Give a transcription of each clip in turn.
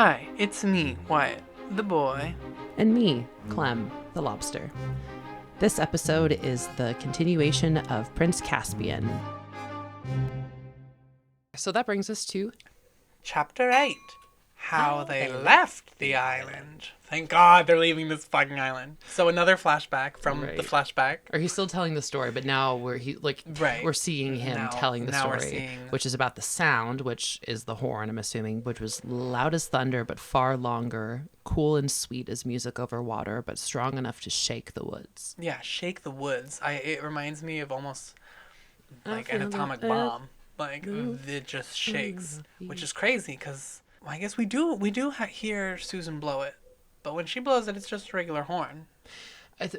Hi, it's me, Wyatt, the boy. And me, Clem, the lobster. This episode is the continuation of Prince Caspian. So that brings us to Chapter 8. How they left the island. Thank God they're leaving this fucking island. So another flashback from the flashback. Or he's still telling the story, but now we're seeing him telling the story, which is about the sound, which is the horn, I'm assuming, which was loud as thunder, but far longer, cool and sweet as music over water, but strong enough to shake the woods. Yeah, shake the woods. It reminds me of almost like an atomic bomb. Like, it just shakes, which is crazy because I guess we do hear Susan blow it. But when she blows it, it's just a regular horn.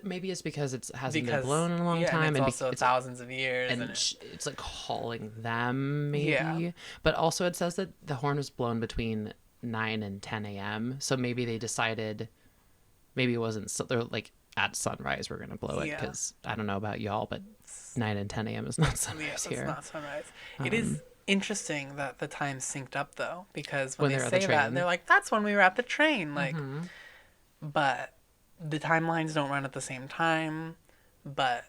Maybe it's because it hasn't been blown in a long time. And it's also thousands of years. And it's like calling them, maybe. Yeah. But also it says that the horn was blown between 9 and 10 a.m. So maybe they decided, maybe it wasn't, so they're like, at sunrise we're going to blow it. Because I don't know about y'all, but 9 and 10 a.m. is not sunrise here. It's not sunrise. It is interesting that the time synced up, though. Because when they say that, they're like, that's when we were at the train. Like... But the timelines don't run at the same time, but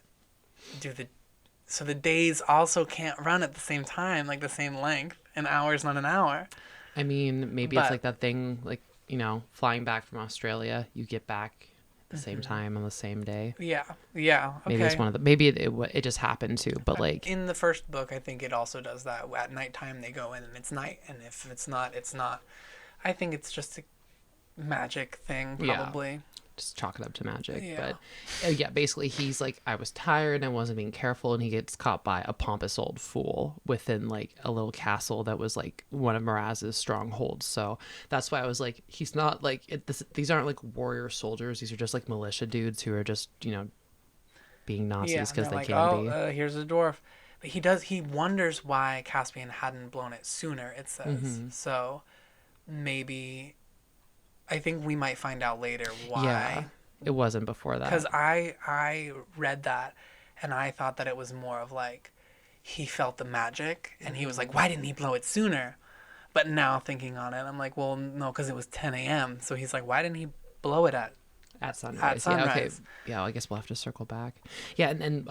so the days also can't run at the same time, like the same length. An hour's not an hour. I mean, maybe it's like that thing, like, you know, flying back from Australia, you get back at the same time on the same day. Yeah, okay. Maybe it's one of the, maybe it just happened to, but like... In the first book, I think it also does that. At nighttime, they go in and it's night, and if it's not, it's not. I think it's just a magic thing, probably. Just chalk it up to magic. But basically he's like, I was tired and I wasn't being careful, and he gets caught by a pompous old fool within like a little castle that was like one of Miraz's strongholds. So that's why I was like, he's not like these aren't like warrior soldiers, these are just like militia dudes who are just, you know, being Nazis because they can be. Here's a dwarf. But he wonders why Caspian hadn't blown it sooner, it says. So maybe I think we might find out later why. Yeah, it wasn't before that. Because I read that, and I thought that it was more of like, he felt the magic, and he was like, why didn't he blow it sooner? But now thinking on it, I'm like, well, no, because it was 10 a.m. So he's like, why didn't he blow it at sunrise? Yeah, okay. Yeah, well, I guess we'll have to circle back. Yeah, and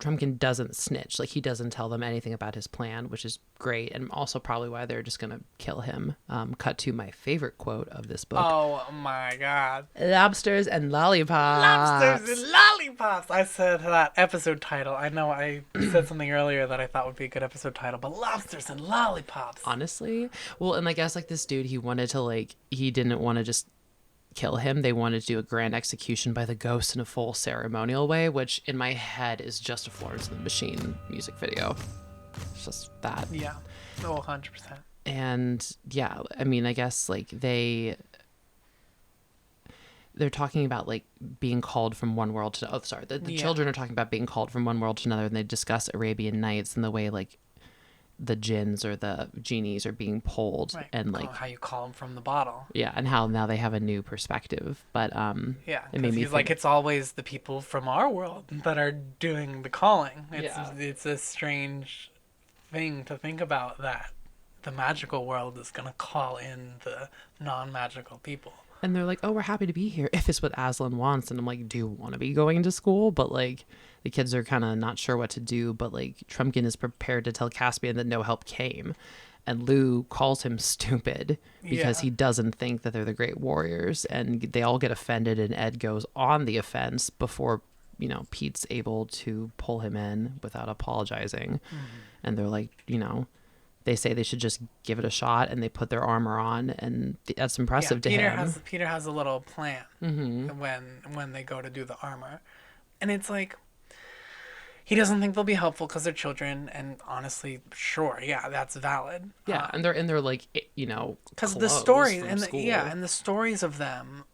Trumpkin doesn't snitch. Like, he doesn't tell them anything about his plan, which is great, and also probably why they're just gonna kill him. Cut to my favorite quote of this book. Oh my God! Lobsters and lollipops. Lobsters and lollipops. I said that episode title. I know I said something earlier that I thought would be a good episode title, but lobsters and lollipops. Honestly, well, and I guess like this dude, he didn't want to just kill him. They wanted to do a grand execution by the ghost in a full ceremonial way, which in my head is just a Florence and the Machine music video. It's just that. Yeah. Oh, 100%. And yeah, I mean, I guess like they're talking about like being called from one world to the children are talking about being called from one world to another, and they discuss Arabian Nights and the way like the jinns or the genies are being pulled, and like how you call them from the bottle. Yeah, and how now they have a new perspective. But it made me think, like, it's always the people from our world that are doing the calling. It's a strange thing to think about, that the magical world is gonna call in the non-magical people. And they're like, oh, we're happy to be here if it's what Aslan wants. And I'm like, do you want to be going to school? But like, the kids are kind of not sure what to do. But like, Trumpkin is prepared to tell Caspian that no help came. And Lou calls him stupid because he doesn't think that they're the great warriors. And they all get offended, and Ed goes on the offense before, you know, Pete's able to pull him in without apologizing. And they're like, you know, they say they should just give it a shot, and they put their armor on, and that's impressive to him. Peter has a little plan when they go to do the armor, and it's like, he doesn't think they'll be helpful because they're children, and honestly, sure, that's valid. Yeah, and they're like, you know, because the stories and the stories of them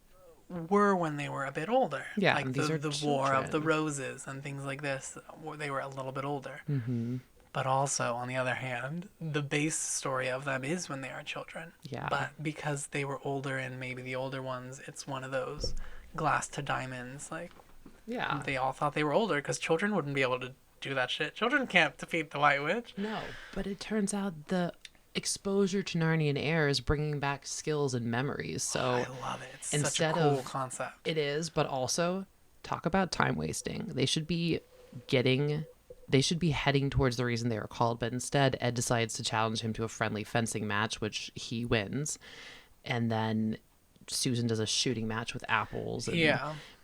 were when they were a bit older. Yeah, like the War of the Roses and things like this, where they were a little bit older. But also, on the other hand, the base story of them is when they are children. Yeah. But because they were older, and maybe the older ones, it's one of those glass to diamonds. Like, they all thought they were older because children wouldn't be able to do that shit. Children can't defeat the White Witch. No, but it turns out the exposure to Narnian air is bringing back skills and memories. So I love it. It's such a cool concept. It is, but also talk about time wasting. They should be heading towards the reason they were called, but instead Ed decides to challenge him to a friendly fencing match, which he wins. And then Susan does a shooting match with apples.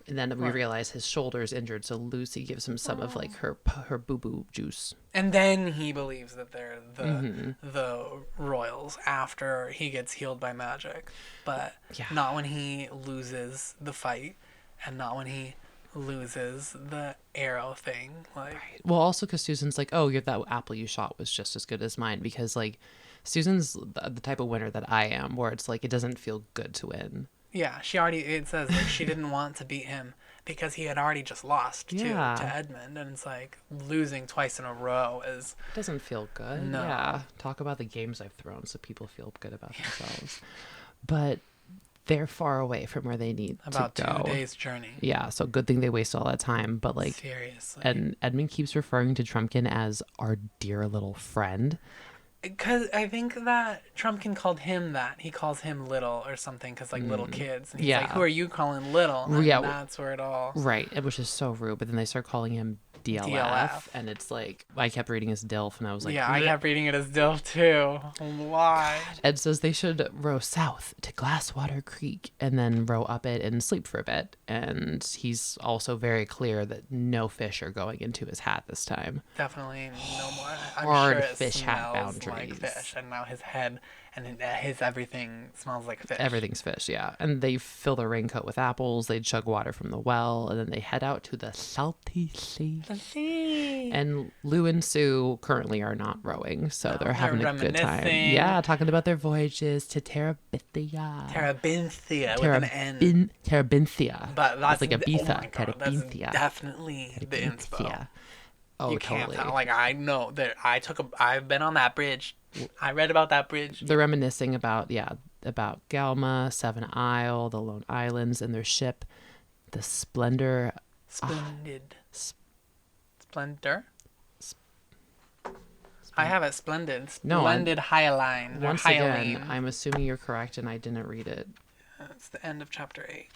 And then we realize his shoulder's injured, so Lucy gives him some of like her boo-boo juice. And then he believes that they're the royals after he gets healed by magic. But not when he loses the fight, and not when he loses the arrow thing. Like, right. Well, also because Susan's like, oh, that apple you shot was just as good as mine, because like Susan's the type of winner that I am, where it's like it doesn't feel good to win. Yeah, it says like she didn't want to beat him because he had already just lost to Edmund, and it's like losing twice in a row doesn't feel good. No. Yeah, talk about the games I've thrown so people feel good about themselves. But they're far away from where they need to go. About 2 days journey. Yeah, so good thing they waste all that time. But like, seriously. And Edmund keeps referring to Trumpkin as our dear little friend. Because I think that Trumpkin called him that. He calls him little or something, because like little kids. And he's like, who are you calling little? And that's where it all... Right, which is so rude. But then they start calling him DLF. And it's like, I kept reading as DILF, and I was like... Yeah, I kept reading it as DILF too. Why? Ed says they should row south to Glasswater Creek and then row up it and sleep for a bit. And he's also very clear that no fish are going into his hat this time. Definitely no more. Hard I'm sure fish hat boundaries. Like fish, and now his head and his everything smells like fish. Everything's fish, yeah. And they fill their raincoat with apples. They chug water from the well, and then they head out to the salty sea. The sea. And Lou and Sue currently are not rowing, so they're having a good time. Yeah, talking about their voyages to Terabithia. Terabithia with an N. Terabithia. But that's like a Bitha. Oh my God, that's definitely the inspo. Oh, you totally. Can't. Like, I know that I've been on that bridge. I read about that bridge. They're reminiscing about Galma, Seven Isle, the Lone Islands, and their ship, the Splendor. Splendid. Splendor? I have it splendid. Splendid Hyaline. Once again, I'm assuming you're correct, and I didn't read it. It's the end of chapter 8.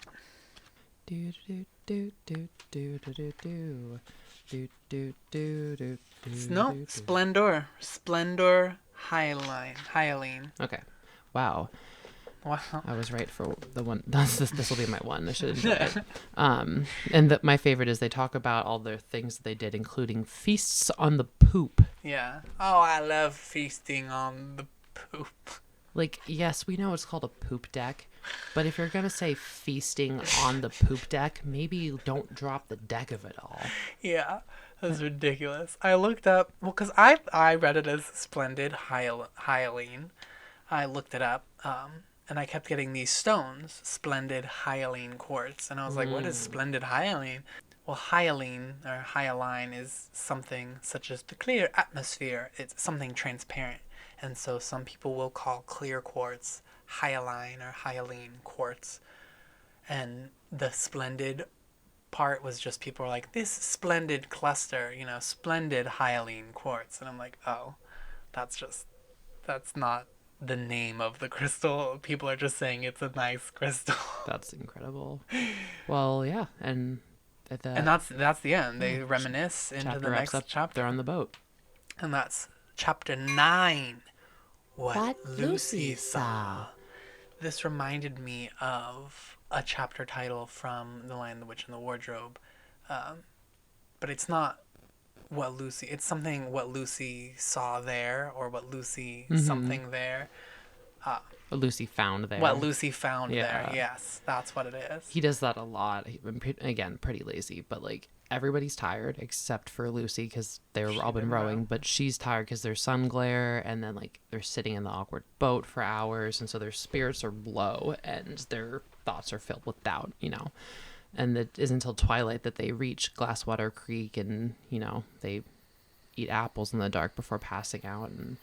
No, Splendor. Splendor Hyaline. Okay. Wow. I was right for the one. This will be my one. I should enjoy it. And my favorite is they talk about all the things that they did, including feasts on the poop. Yeah. Oh, I love feasting on the poop. Like, yes, we know it's called a poop deck, but if you're going to say feasting on the poop deck, maybe don't drop the deck of it all. Yeah, that's ridiculous. I looked up, well, because I read it as Splendid Hyaline. I looked it up, and I kept getting these stones, Splendid Hyaline quartz, and I was like, what is Splendid Hyaline? Well, hyaline, or hyaline, is something such as the clear atmosphere. It's something transparent. And so some people will call clear quartz hyaline or hyaline quartz. And the splendid part was just people were like, this splendid cluster, splendid hyaline quartz. And I'm like, oh, that's not the name of the crystal. People are just saying it's a nice crystal. That's incredible. Well, yeah. And that's the end. They reminisce into the next chapter. They're on the boat. And that's chapter 9. What Lucy saw. This reminded me of a chapter title from The Lion, the Witch, and the Wardrobe. But it's not it's something what Lucy saw there, or what Lucy something there. What Lucy found there. What Lucy found there, yes. That's what it is. He does that a lot. Again, pretty lazy, but like everybody's tired except for Lucy because they've all been rowing, but she's tired because there's sun glare, and then like they're sitting in the awkward boat for hours, and so their spirits are low and their thoughts are filled with doubt, And it isn't until twilight that they reach Glasswater Creek, and they eat apples in the dark before passing out, and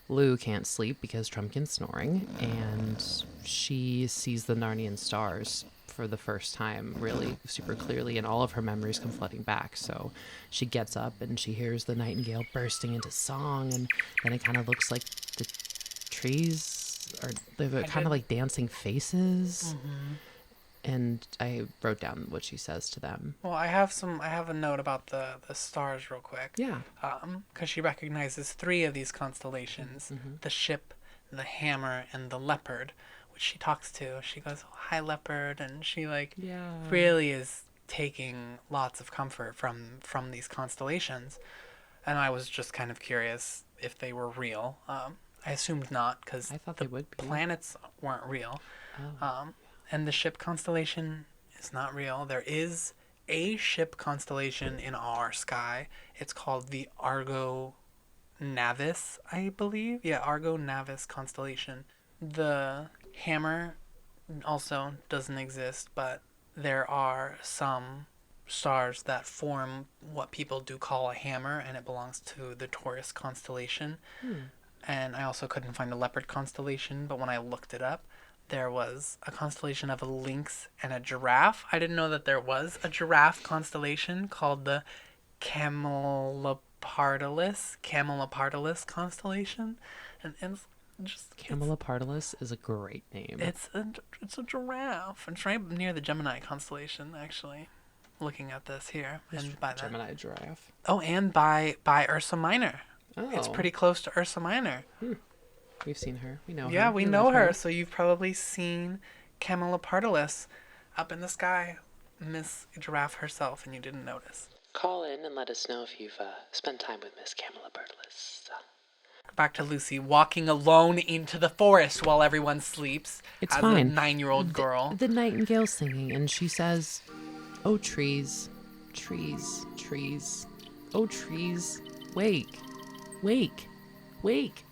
Lou can't sleep because Trumpkin's snoring, and she sees the Narnian stars for the first time really super clearly, and all of her memories come flooding back. So she gets up and she hears the nightingale bursting into song, and then it kind of looks like the trees they've kind of like dancing faces. And I wrote down what she says to them. Well, I have a note about the stars real quick. Yeah. Because she recognizes 3 of these constellations: the ship, the hammer, and the leopard, which she talks to. She goes, "Oh, hi, leopard," and she really is taking lots of comfort from these constellations. And I was just kind of curious if they were real. I assumed not, because I thought they would be. Planets weren't real. Oh. And the ship constellation is not real. There is a ship constellation in our sky. It's called the Argo Navis, I believe. Yeah, Argo Navis constellation. The hammer also doesn't exist, but there are some stars that form what people do call a hammer, and it belongs to the Taurus constellation. And I also couldn't find a leopard constellation, but when I looked it up, there was a constellation of a lynx and a giraffe. I didn't know that there was a giraffe constellation called the Camelopardalis constellation. And Camelopardalis is a great name. It's a giraffe. It's right near the Gemini constellation, actually. Looking at this here. And by Gemini giraffe. Oh, and by Ursa Minor. Oh. It's pretty close to Ursa Minor. We've seen her. We know her. Yeah, we know her. So you've probably seen Camelopardalis up in the sky, Miss Giraffe herself, and you didn't notice. Call in and let us know if you've spent time with Miss Camelopardalis. Back to Lucy walking alone into the forest while everyone sleeps. It's fine. A 9-year-old girl. The nightingale's singing, and she says, "Oh, trees, trees, trees. Oh, trees, wake, wake, wake.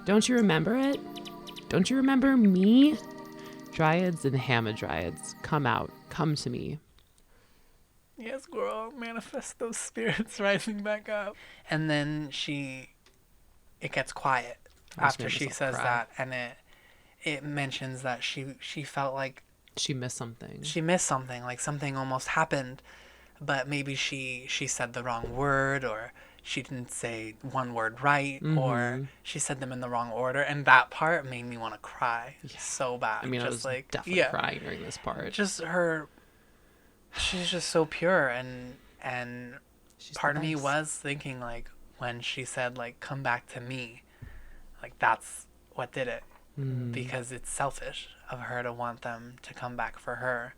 Don't you remember it? Don't you remember me? Dryads and hamadryads, come out, come to me." Yes, girl, manifest those spirits rising back up. And then it gets quiet after she says that, and it mentions that she felt like she missed something. Like something almost happened, but maybe she said the wrong word, or she didn't say one word right, or she said them in the wrong order, and that part made me want to cry so bad. I mean, I was definitely crying during this part. Just she's just so pure, and part of me was thinking, like, when she said, like, "come back to me," like, that's what did it, because it's selfish of her to want them to come back for her.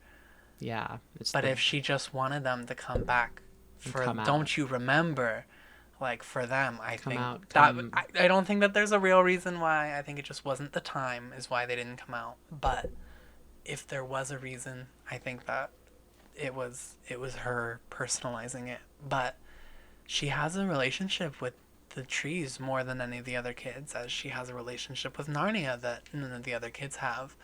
Yeah. But if she just wanted them to come back for "Don't you remember," like, for them, I don't think that there's a real reason why. I think it just wasn't the time is why they didn't come out. But if there was a reason, I think that it was her personalizing it. But she has a relationship with the trees more than any of the other kids, as she has a relationship with Narnia that none of the other kids have.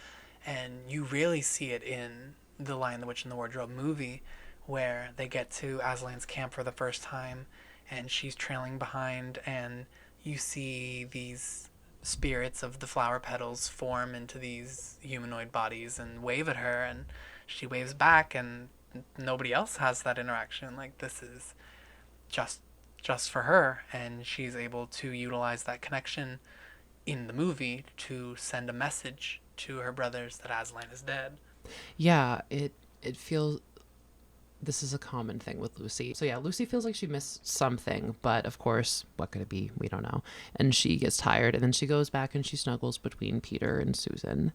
And you really see it in the Lion, the Witch, and the Wardrobe movie, where they get to Aslan's camp for the first time, and she's trailing behind, and you see these spirits of the flower petals form into these humanoid bodies and wave at her, and she waves back, and nobody else has that interaction. Like, this is just for her, and she's able to utilize that connection in the movie to send a message to her brothers that Aslan is dead. Yeah, it feels... This is a common thing with Lucy. So yeah, Lucy feels like she missed something, but of course, what could it be? We don't know. And she gets tired, and then she goes back and she snuggles between Peter and Susan.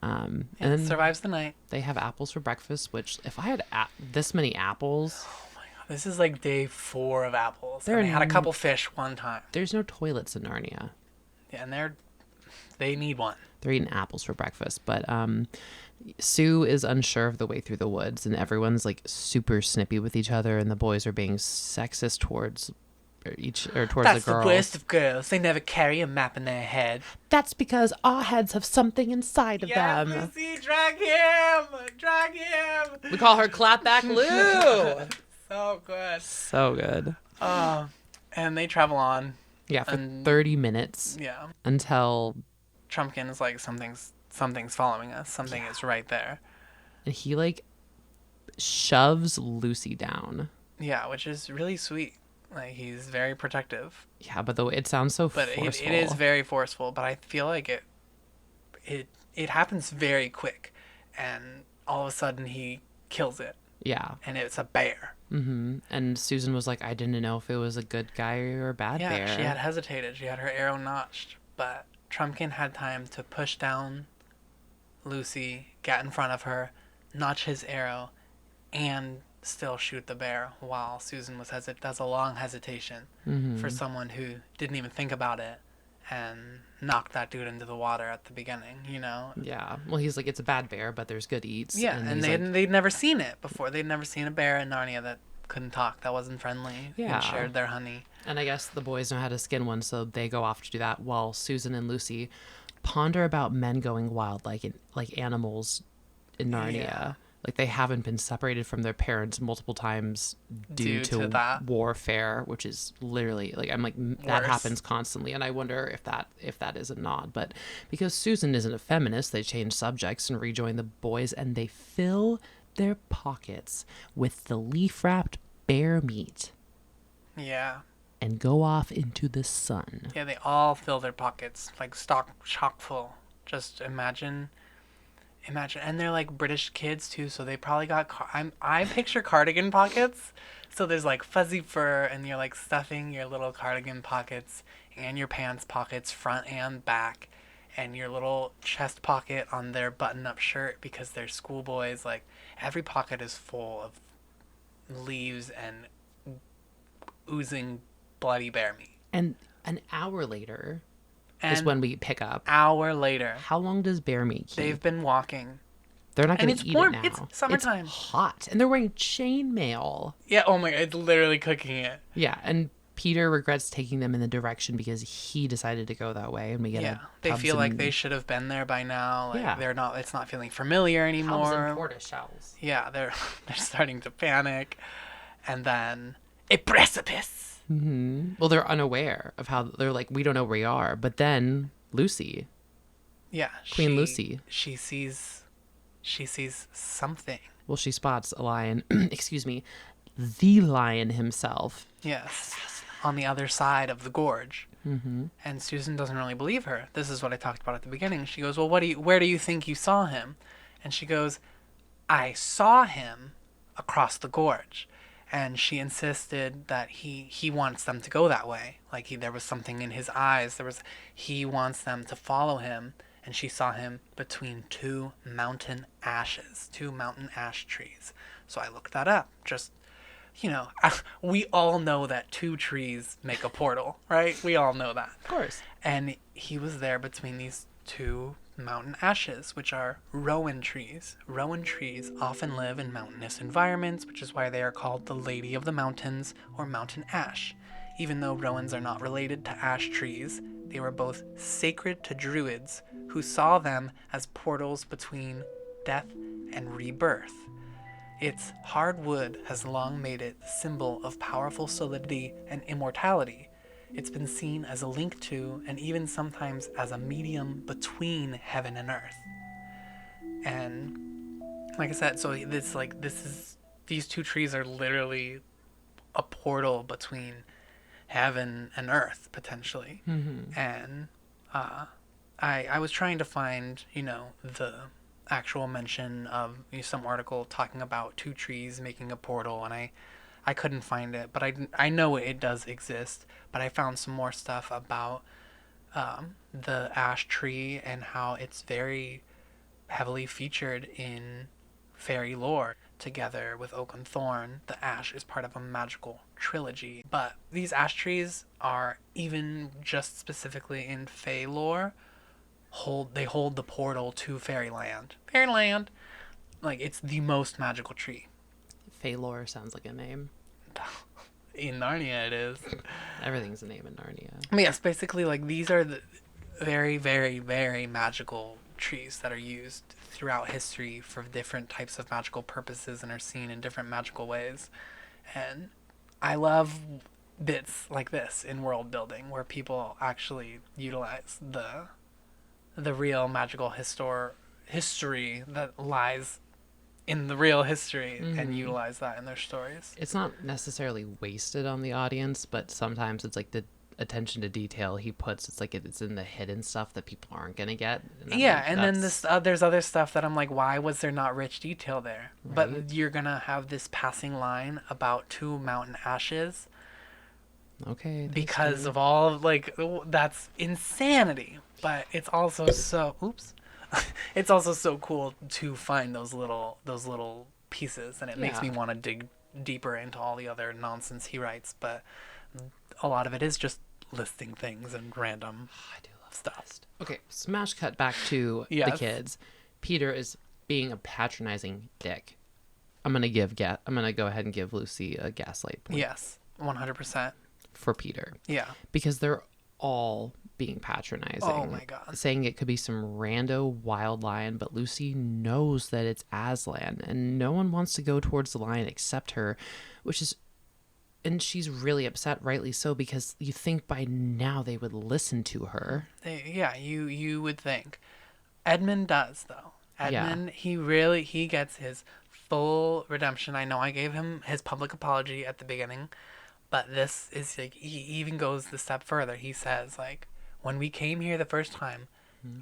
And survives the night. They have apples for breakfast, which if I had this many apples... Oh my God, this is like day 4 of apples. They had a couple fish one time. There's no toilets in Narnia. Yeah, and they need one. They're eating apples for breakfast, but Sue is unsure of the way through the woods, and everyone's like super snippy with each other, and the boys are being sexist towards towards the girls. That's the worst of girls. They never carry a map in their head. That's because our heads have something inside of them. Yes, Lucy, drag him. We call her Clapback Lou. So good. So good. And they travel on. Yeah, for 30 minutes. Yeah. Until Trumpkin is like, something's following us. Something is right there. And he like shoves Lucy down. Yeah, which is really sweet. Like, he's very protective. Yeah, but it sounds so forceful. But it is very forceful, but I feel like it happens very quick, and all of a sudden he kills it. Yeah. And it's a bear. Mm-hmm. And Susan was like, I didn't know if it was a good guy or a bad bear. Yeah, she had hesitated. She had her arrow notched. But Trumpkin had time to push down Lucy, get in front of her, notch his arrow, and still shoot the bear while Susan was That's a long hesitation for someone who didn't even think about it and knocked that dude into the water at the beginning, you know? Yeah. Well, he's like, it's a bad bear, but there's good eats. Yeah, and they'd never seen it before. They'd never seen a bear in Narnia that couldn't talk, that wasn't friendly, and shared their honey. And I guess the boys know how to skin one, so they go off to do that while Susan and Lucy ponder about men going wild like animals in Narnia. Yeah. Like, they haven't been separated from their parents multiple times due to that warfare, which is literally, like, I'm like, that happens constantly. And I wonder if that is a nod. But because Susan isn't a feminist, they change subjects and rejoin the boys, and they fill their pockets with the leaf-wrapped bear meat. Yeah. And go off into the sun. Yeah, they all fill their pockets, like, chock full. Just imagine, and they're like British kids too, so they probably got. I picture cardigan pockets, so there's like fuzzy fur, and you're like stuffing your little cardigan pockets and your pants pockets, front and back, and your little chest pocket on their button-up shirt because they're schoolboys. Like, every pocket is full of leaves and oozing bloody bear meat. And an hour later is when we pick up. Hour later. How long does bear meat keep? They've been walking. They're not going to eat warm. it now. It's summertime. It's hot. And they're wearing chainmail. Yeah, oh my God, it's literally cooking it. Yeah, and Peter regrets taking them in the direction because he decided to go that way, and we get they feel like they should have been there by now. Like, they're not. It's not feeling familiar anymore. Hubs and tortoiseshells. Yeah, they're starting to panic, and then a precipice. Mm-hmm. Well, they're unaware of how they're like, we don't know where we are. But then Lucy, Queen Lucy, she sees something. Well, she spots a lion. Excuse me, the lion himself. Yes. On the other side of the gorge. Mm-hmm. And Susan doesn't really believe her. This is what I talked about at the beginning. She goes, well, where do you think you saw him? And she goes, I saw him across the gorge. And she insisted that he wants them to go that way. Like, there was something in his eyes. He wants them to follow him. And she saw him between two mountain ash trees. So I looked that up. Just, we all know that two trees make a portal, right? We all know that. Of course. And he was there between these two mountain ashes, which are rowan trees. Rowan trees often live in mountainous environments, which is why they are called the Lady of the Mountains or mountain ash. Even though rowans are not related to ash trees, they were both sacred to druids who saw them as portals between death and rebirth. Its hard wood has long made it the symbol of powerful solidity and immortality. It's been seen as a link to, and even sometimes as a medium between heaven and earth. And like I said, so these two trees are literally a portal between heaven and earth, potentially. Mm-hmm. And I was trying to find, the actual mention of some article talking about two trees making a portal, and I couldn't find it, but I know it does exist. But I found some more stuff about the ash tree and how it's very heavily featured in fairy lore. Together with oak and thorn, the ash is part of a magical trilogy. But these ash trees are, even just specifically in fae lore, they hold the portal to fairyland. Fairyland, like, it's the most magical tree. Fae lore sounds like a name. In Narnia, it is. Everything's a name in Narnia. But yes, basically, like, these are the very, very, very magical trees that are used throughout history for different types of magical purposes and are seen in different magical ways. And I love bits like this in world building where people actually utilize the real magical history that lies in the real history and utilize that in their stories. It's not necessarily wasted on the audience, but sometimes it's like the attention to detail he puts, it's like it's in the hidden stuff that people aren't gonna get. And then this there's other stuff that I'm like, why was there not rich detail there? Right? But you're gonna have this passing line about 2 mountain ashes. Okay. Because of all like that's insanity. But it's also so it's also so cool to find those little pieces, and it makes me want to dig deeper into all the other nonsense he writes. But a lot of it is just listing things and random stuff. Okay, smash cut back to the kids. Peter is being a patronizing dick. I'm gonna go ahead and give Lucy a gaslight point. Yes, 100%. For Peter. Yeah. Because they're all being patronizing. Oh my God. Saying it could be some rando wild lion, but Lucy knows that it's Aslan, and no one wants to go towards the lion except her, and she's really upset, rightly so, because you think by now they would listen to her. You would think. Edmund does, though. Edmund, he gets his full redemption. I know I gave him his public apology at the beginning, but this is like, he even goes the step further. He says, like, when we came here the first time,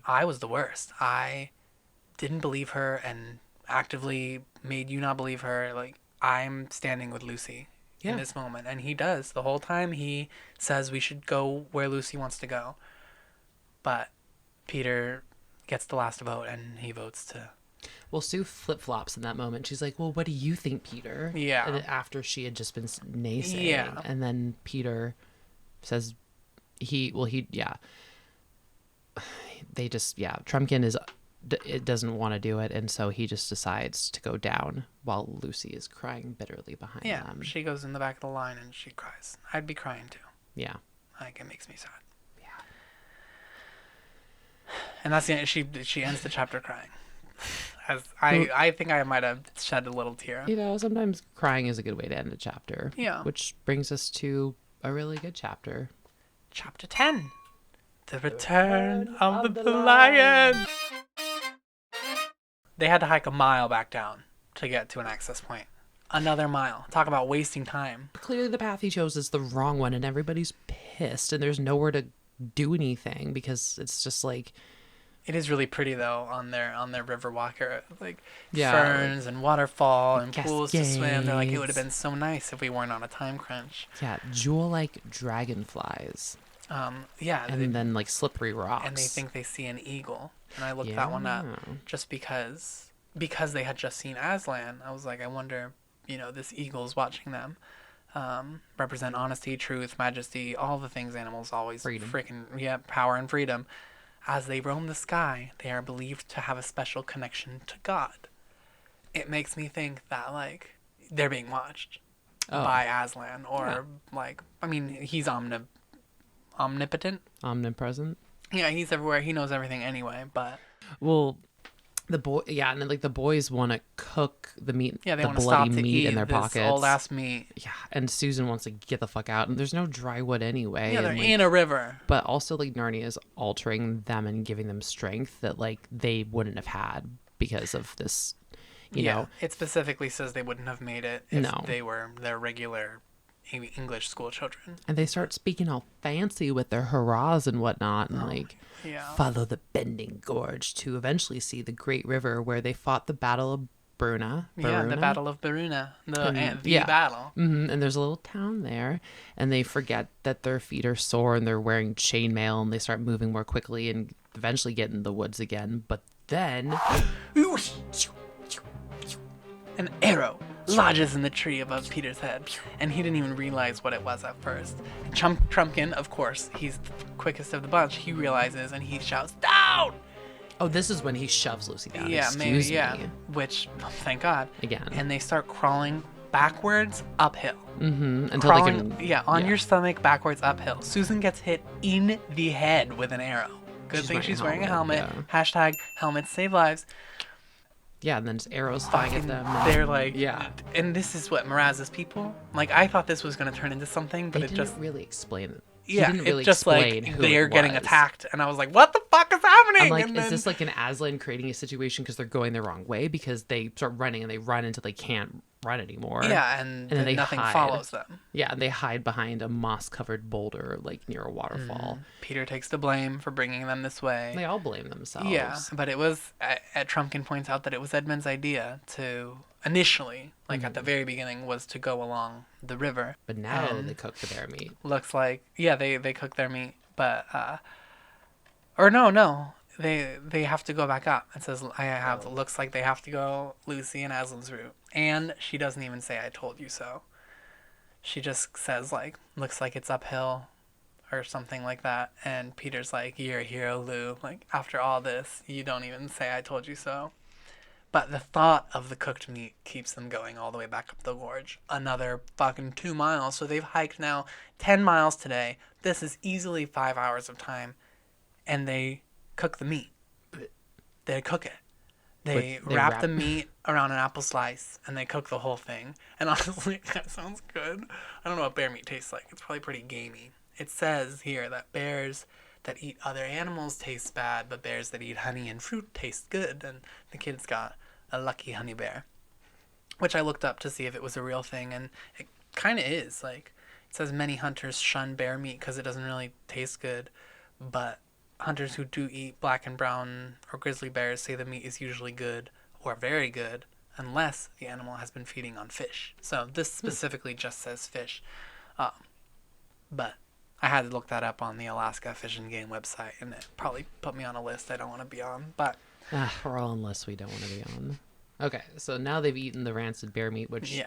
I was the worst. I didn't believe her and actively made you not believe her. Like, I'm standing with Lucy in this moment. And he does. The whole time he says we should go where Lucy wants to go. But Peter gets the last vote, and he votes to... Well, Sue flip-flops in that moment. She's like, well, what do you think, Peter? Yeah. And after she had just been naysaying. Yeah. And then Peter says Trumpkin it doesn't want to do it, and so he just decides to go down while Lucy is crying bitterly behind them. She goes in the back of the line and she cries. I'd be crying too. Yeah. Like, it makes me sad. Yeah. And that's the end. She ends the chapter crying. As I think I might have shed a little tear. You know, sometimes crying is a good way to end a chapter. Yeah. Which brings us to a really good chapter. Chapter 10. The Return of the Lion. They had to hike a mile back down to get to an access point. Another mile. Talk about wasting time. Clearly the path he chose is the wrong one, and everybody's pissed, and there's nowhere to do anything because it's just like... It is really pretty though on their river walker, like ferns and waterfall and pools to swim. They're like, it would have been so nice if we weren't on a time crunch. Yeah, jewel-like dragonflies. And then like slippery rocks. And they think they see an eagle. And I looked that one up just because they had just seen Aslan. I was like, I wonder, this eagle's watching them. Represent honesty, truth, majesty, all the things animals always power and freedom. As they roam the sky, they are believed to have a special connection to God. It makes me think that, like, they're being watched by Aslan. Or, he's omnipotent. Omnipresent. Yeah, he's everywhere. He knows everything anyway, but... Well, the boys want to cook the meat, they the want to stop to meat eat in their this pockets. old-ass meat. Yeah, and Susan wants to get the fuck out, and there's no dry wood anyway. Yeah, they're in a river. But also, like, Narnia is altering them and giving them strength that, like, they wouldn't have had because of this, you know. It specifically says they wouldn't have made it if they were their regular English school children. And they start speaking all fancy with their hurrahs and whatnot, and follow the bending gorge to eventually see the great river where they fought the Battle of Bruna. Yeah, the Battle of Bruna. The battle. Mm-hmm. And there's a little town there, and they forget that their feet are sore and they're wearing chainmail, and they start moving more quickly and eventually get in the woods again. But then... an arrow lodges in the tree above Peter's head, and he didn't even realize what it was at first. Trumpkin, of course, he's the quickest of the bunch. He realizes, and he shouts, "Down!" Oh, this is when he shoves Lucy down. Yeah, Excuse me. Which, thank God. Again. And they start crawling backwards uphill. Mm-hmm. Until they can... on your stomach, backwards uphill. Susan gets hit in the head with an arrow. Good thing she's wearing a helmet. Yeah. Hashtag helmets save lives. Yeah, and then just arrows flying at them. They're like, and this is what Mraz's people. Like, I thought this was going to turn into something, but they didn't really explain it. Yeah, didn't really just like they're getting attacked, and I was like, "What the fuck is happening?" I'm like, is this like an Aslan creating a situation because they're going the wrong way because they start running and they run until they can't run anymore? Yeah, and then nothing follows them. Yeah, and they hide behind a moss-covered boulder like near a waterfall. Peter takes the blame for bringing them this way. They all blame themselves. Yeah, but it was Trumpkin points out that it was Edmund's idea to initially, like at the very beginning, was to go along the river. But now they cook the bear meat. Looks like they cook their meat, but or no. They have to go back up. It says looks like they have to go Lucy and Aslan's route. And she doesn't even say I told you so. She just says like looks like it's uphill or something like that. And Peter's like, "You're a hero, Lou. Like after all this, you don't even say I told you so." But the thought of the cooked meat keeps them going all the way back up the gorge. Another fucking 2 miles. So they've hiked now 10 miles today. This is easily 5 hours of time. And they cook the meat. They cook it. They wrap the meat around an apple slice and they cook the whole thing. And honestly, that sounds good. I don't know what bear meat tastes like. It's probably pretty gamey. It says here that bears that eat other animals taste bad, but bears that eat honey and fruit taste good. And the kid's got a lucky honey bear, which I looked up to see if it was a real thing, and it kind of is. Like, it says many hunters shun bear meat because it doesn't really taste good, but hunters who do eat black and brown or grizzly bears say the meat is usually good or very good unless the animal has been feeding on fish. So this specifically just says fish, but I had to look that up on the Alaska Fish and Game website, and it probably put me on a list I don't want to be on, but we're all on lists we don't want to be on. Okay, so now they've eaten the rancid bear meat, which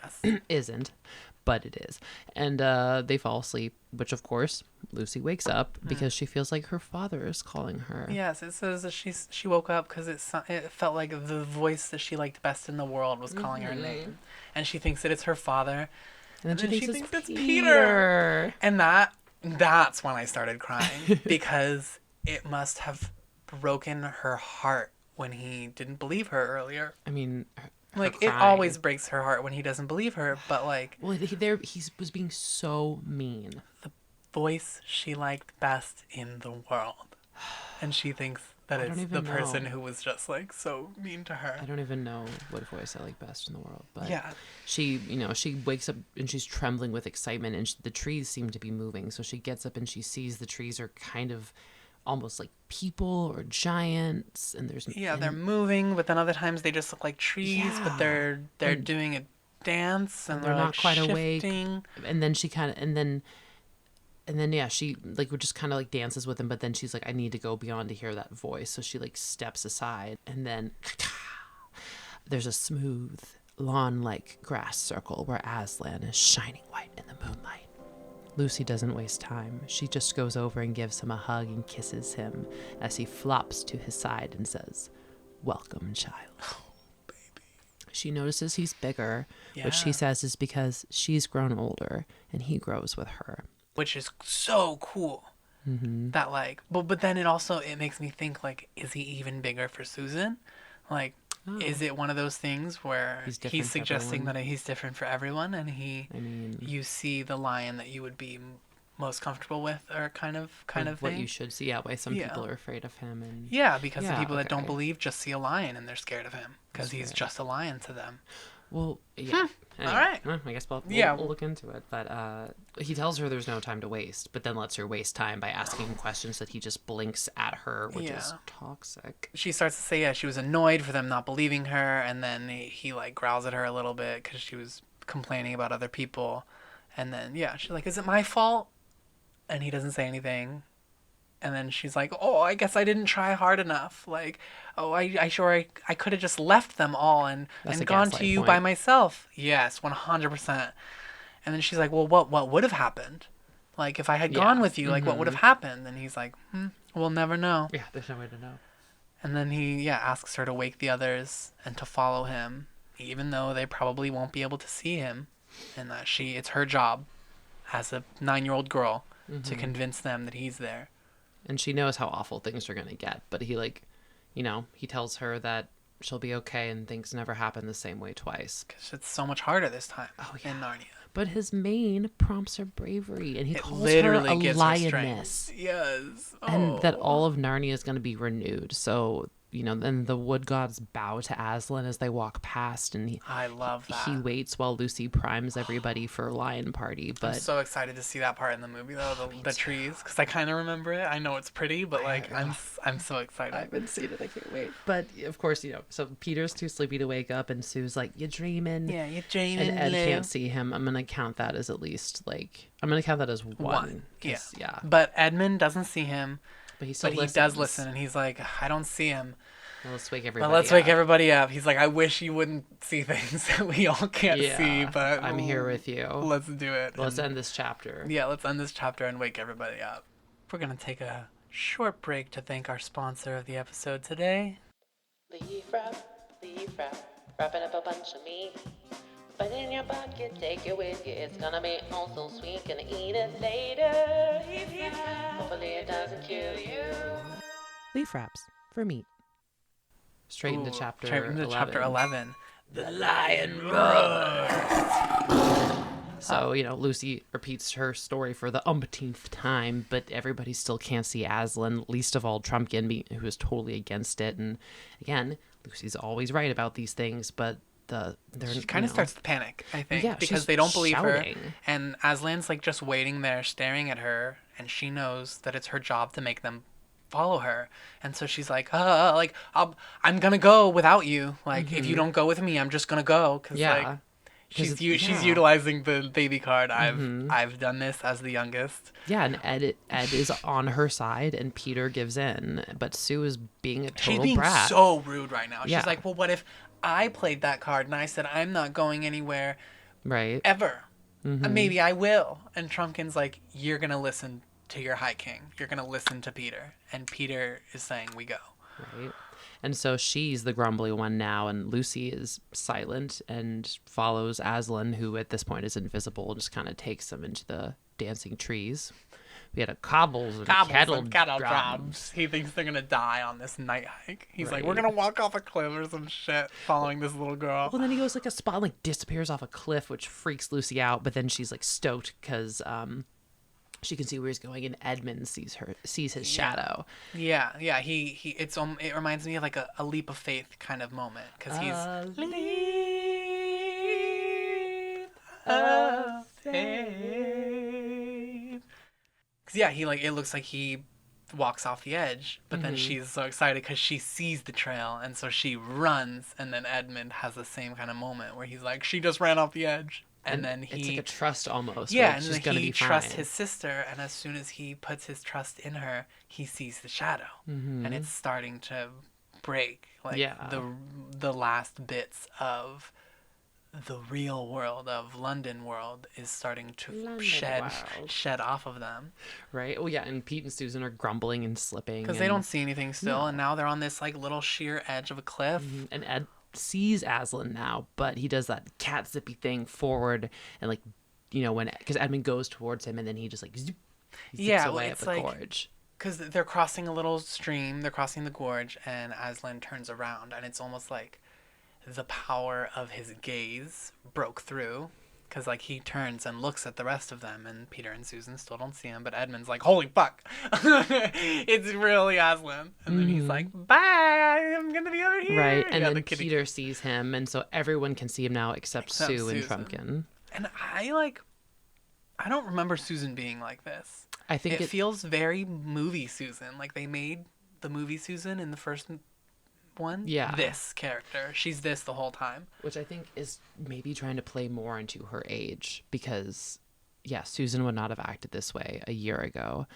isn't, but it is. And they fall asleep, which, of course, Lucy wakes up because she feels like her father is calling her. Yes, it says that she woke up because it felt like the voice that she liked best in the world was calling her name. And she thinks that it's her father. And then she thinks it's Peter. And that's when I started crying because it must have broken her heart when he didn't believe her earlier. I mean, like it always breaks her heart when he doesn't believe her, but like, well, he was being so mean. The voice she liked best in the world, and she thinks that it's the person who was just like so mean to her. I don't even know what voice I like best in the world, but she wakes up and she's trembling with excitement, and the trees seem to be moving. So she gets up and she sees the trees are kind of almost like people or giants, and they're moving, but then other times they just look like trees, but they're doing a dance and they're not like quite shifting. Awake. And then she kind of and then she like just kind of like dances with him, but then she's like, I need to go beyond to hear that voice, so she like steps aside, and then there's a smooth lawn-like grass circle where Aslan is shining white in the moonlight. Lucy doesn't waste time. She just goes over and gives him a hug and kisses him as he flops to his side and says, "Welcome, child." Oh, baby. She notices he's bigger, which she says is because she's grown older and he grows with her. Which is so cool. Mm-hmm. That like, but then it makes me think like, is he even bigger for Susan? Like, is it one of those things where he's suggesting that he's different for everyone, and you see the lion that you would be most comfortable with, or kind of what thing? You should see. Yeah, why some people are afraid of him, and because the people that don't believe just see a lion and they're scared of him because he's just a lion to them. Well, yeah. Anyway, all right. Well, I guess we'll look into it. But he tells her there's no time to waste, but then lets her waste time by asking him questions that he just blinks at her, which is toxic. She starts to say, she was annoyed for them not believing her, and then he like growls at her a little bit because she was complaining about other people. And then, she's like, is it my fault? And he doesn't say anything. And then she's like, oh, I guess I didn't try hard enough. Like, oh, I could have just left them all and gone to you by myself. Yes, 100%. And then she's like, well, what would have happened? Like, if I had gone with you, like, what would have happened? And he's like, we'll never know. Yeah, there's no way to know. And then he, asks her to wake the others and to follow him, even though they probably won't be able to see him. And that it's her job as a 9-year-old girl to convince them that he's there. And she knows how awful things are going to get. But he, he tells her that she'll be okay and things never happen the same way twice. Because it's so much harder this time in Narnia. But his mane prompts her bravery, and he calls her a lioness. Yes. Oh. And that all of Narnia is going to be renewed. So, then the wood gods bow to Aslan as they walk past, and I love that. He waits while Lucy primes everybody for Lion Party. But I'm so excited to see that part in the movie, though, the trees, because I kind of remember it. I know it's pretty, but I'm so excited. I haven't seen it. I can't wait. But of course, so Peter's too sleepy to wake up, and Sue's like, "You dreaming?" Yeah, you dreaming. And Ed can't see him. I'm gonna count that as at least one. Yeah. But Edmund doesn't see him. But he does listen, and he's like, I don't see him. Well, let's wake everybody up. He's like, I wish you wouldn't see things that we all can't see, but I'm here with you. Let's do it. Let's end this chapter. Yeah, let's end this chapter and wake everybody up. We're going to take a short break to thank our sponsor of the episode today. Leaf wrap, wrapping up a bunch of meat. Put in your bucket, take it with you. It's gonna be all so sweet. Gonna eat it later. Hopefully it doesn't kill you. Leaf wraps for meat. Straight into chapter 11. The lion roars. So, Lucy repeats her story for the umpteenth time, but everybody still can't see Aslan, least of all Trumpkin, who is totally against it. And again, Lucy's always right about these things, but she kind of starts to panic, I think, because they don't believe her, and Aslan's like just waiting there staring at her, and she knows that it's her job to make them follow her, and so she's like, I'm gonna go without you, if you don't go with me, I'm just gonna go, because she's utilizing the baby card. I've done this as the youngest. Yeah, and Ed is on her side, and Peter gives in, but Sue is being a total brat. She's being so rude right now. She's like, well, what if I played that card and I said I'm not going anywhere, right? Ever. Maybe I will. And Trumpkin's like, you're gonna listen to your High King. You're gonna listen to Peter. And Peter is saying we go. Right. And so she's the grumbly one now, and Lucy is silent and follows Aslan, who at this point is invisible, just kind of takes them into the dancing trees. We had cobbles and kettle drums. He thinks they're going to die on this night hike. He's like, we're going to walk off a cliff or some shit following this little girl. Well, then he goes a spot, disappears off a cliff, which freaks Lucy out. But then she's stoked because she can see where he's going, and Edmund sees his shadow. Yeah. It reminds me of a leap of faith kind of moment, because he's leap of faith. Yeah, it looks like he walks off the edge, but then she's so excited because she sees the trail, and so she runs, and then Edmund has the same kind of moment where he's like, she just ran off the edge, and then it's like a trust almost. Yeah, and then he trusts his sister, and as soon as he puts his trust in her, he sees the shadow, and it's starting to break, the last bits of the real world of London world is starting to shed off of them. Right. Oh yeah, and Pete and Susan are grumbling and slipping because they don't see anything still, and now they're on this little sheer edge of a cliff. And Ed sees Aslan now, but he does that cat zippy thing forward, and because Edmund goes towards him, and then he just zips away up the gorge. Because they're crossing a little stream, they're crossing the gorge, and Aslan turns around, and it's almost like the power of his gaze broke through, because he turns and looks at the rest of them, and Peter and Susan still don't see him, but Edmund's like, holy fuck, it's really Aslan, and then he's like, bye, I'm gonna be over here, right? And then Peter sees him, and so everyone can see him now except Sue and Trumpkin. And I don't remember Susan being like this. I think it feels very movie Susan, they made the movie Susan in the first one. Yeah, this character, she's this the whole time, which I think is maybe trying to play more into her age, because Susan would not have acted this way a year ago,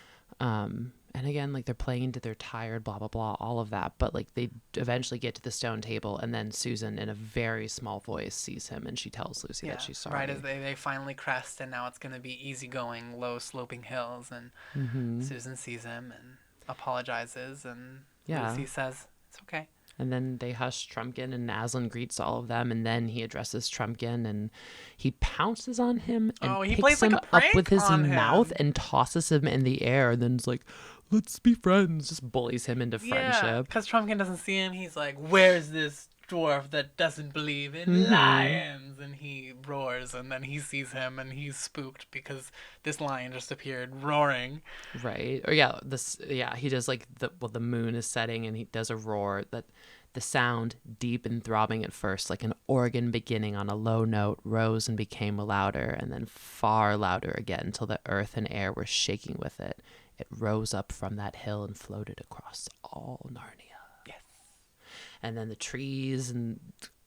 and again, they're playing into their tired, blah blah blah, all of that, but they eventually get to the stone table, and then Susan in a very small voice sees him, and she tells Lucy that she's sorry, right as they finally crest, and now it's going to be easygoing, low sloping hills, and Susan sees him and apologizes, and Lucy says it's okay. And then they hush Trumpkin, and Aslan greets all of them, and then he addresses Trumpkin, and he pounces on him and picks him up with his mouth and tosses him in the air, and then is like, let's be friends, just bullies him into friendship. Yeah, because Trumpkin doesn't see him. He's like, where's this dwarf that doesn't believe in lions, and he roars, and then he sees him and he's spooked because this lion just appeared roaring. Right. Or yeah, he does like the moon is setting and he does a roar that the sound, deep and throbbing at first, like an organ beginning on a low note, rose and became louder, and then far louder again till the earth and air were shaking with it. It rose up from that hill and floated across all Narnia. Yes. And then the trees and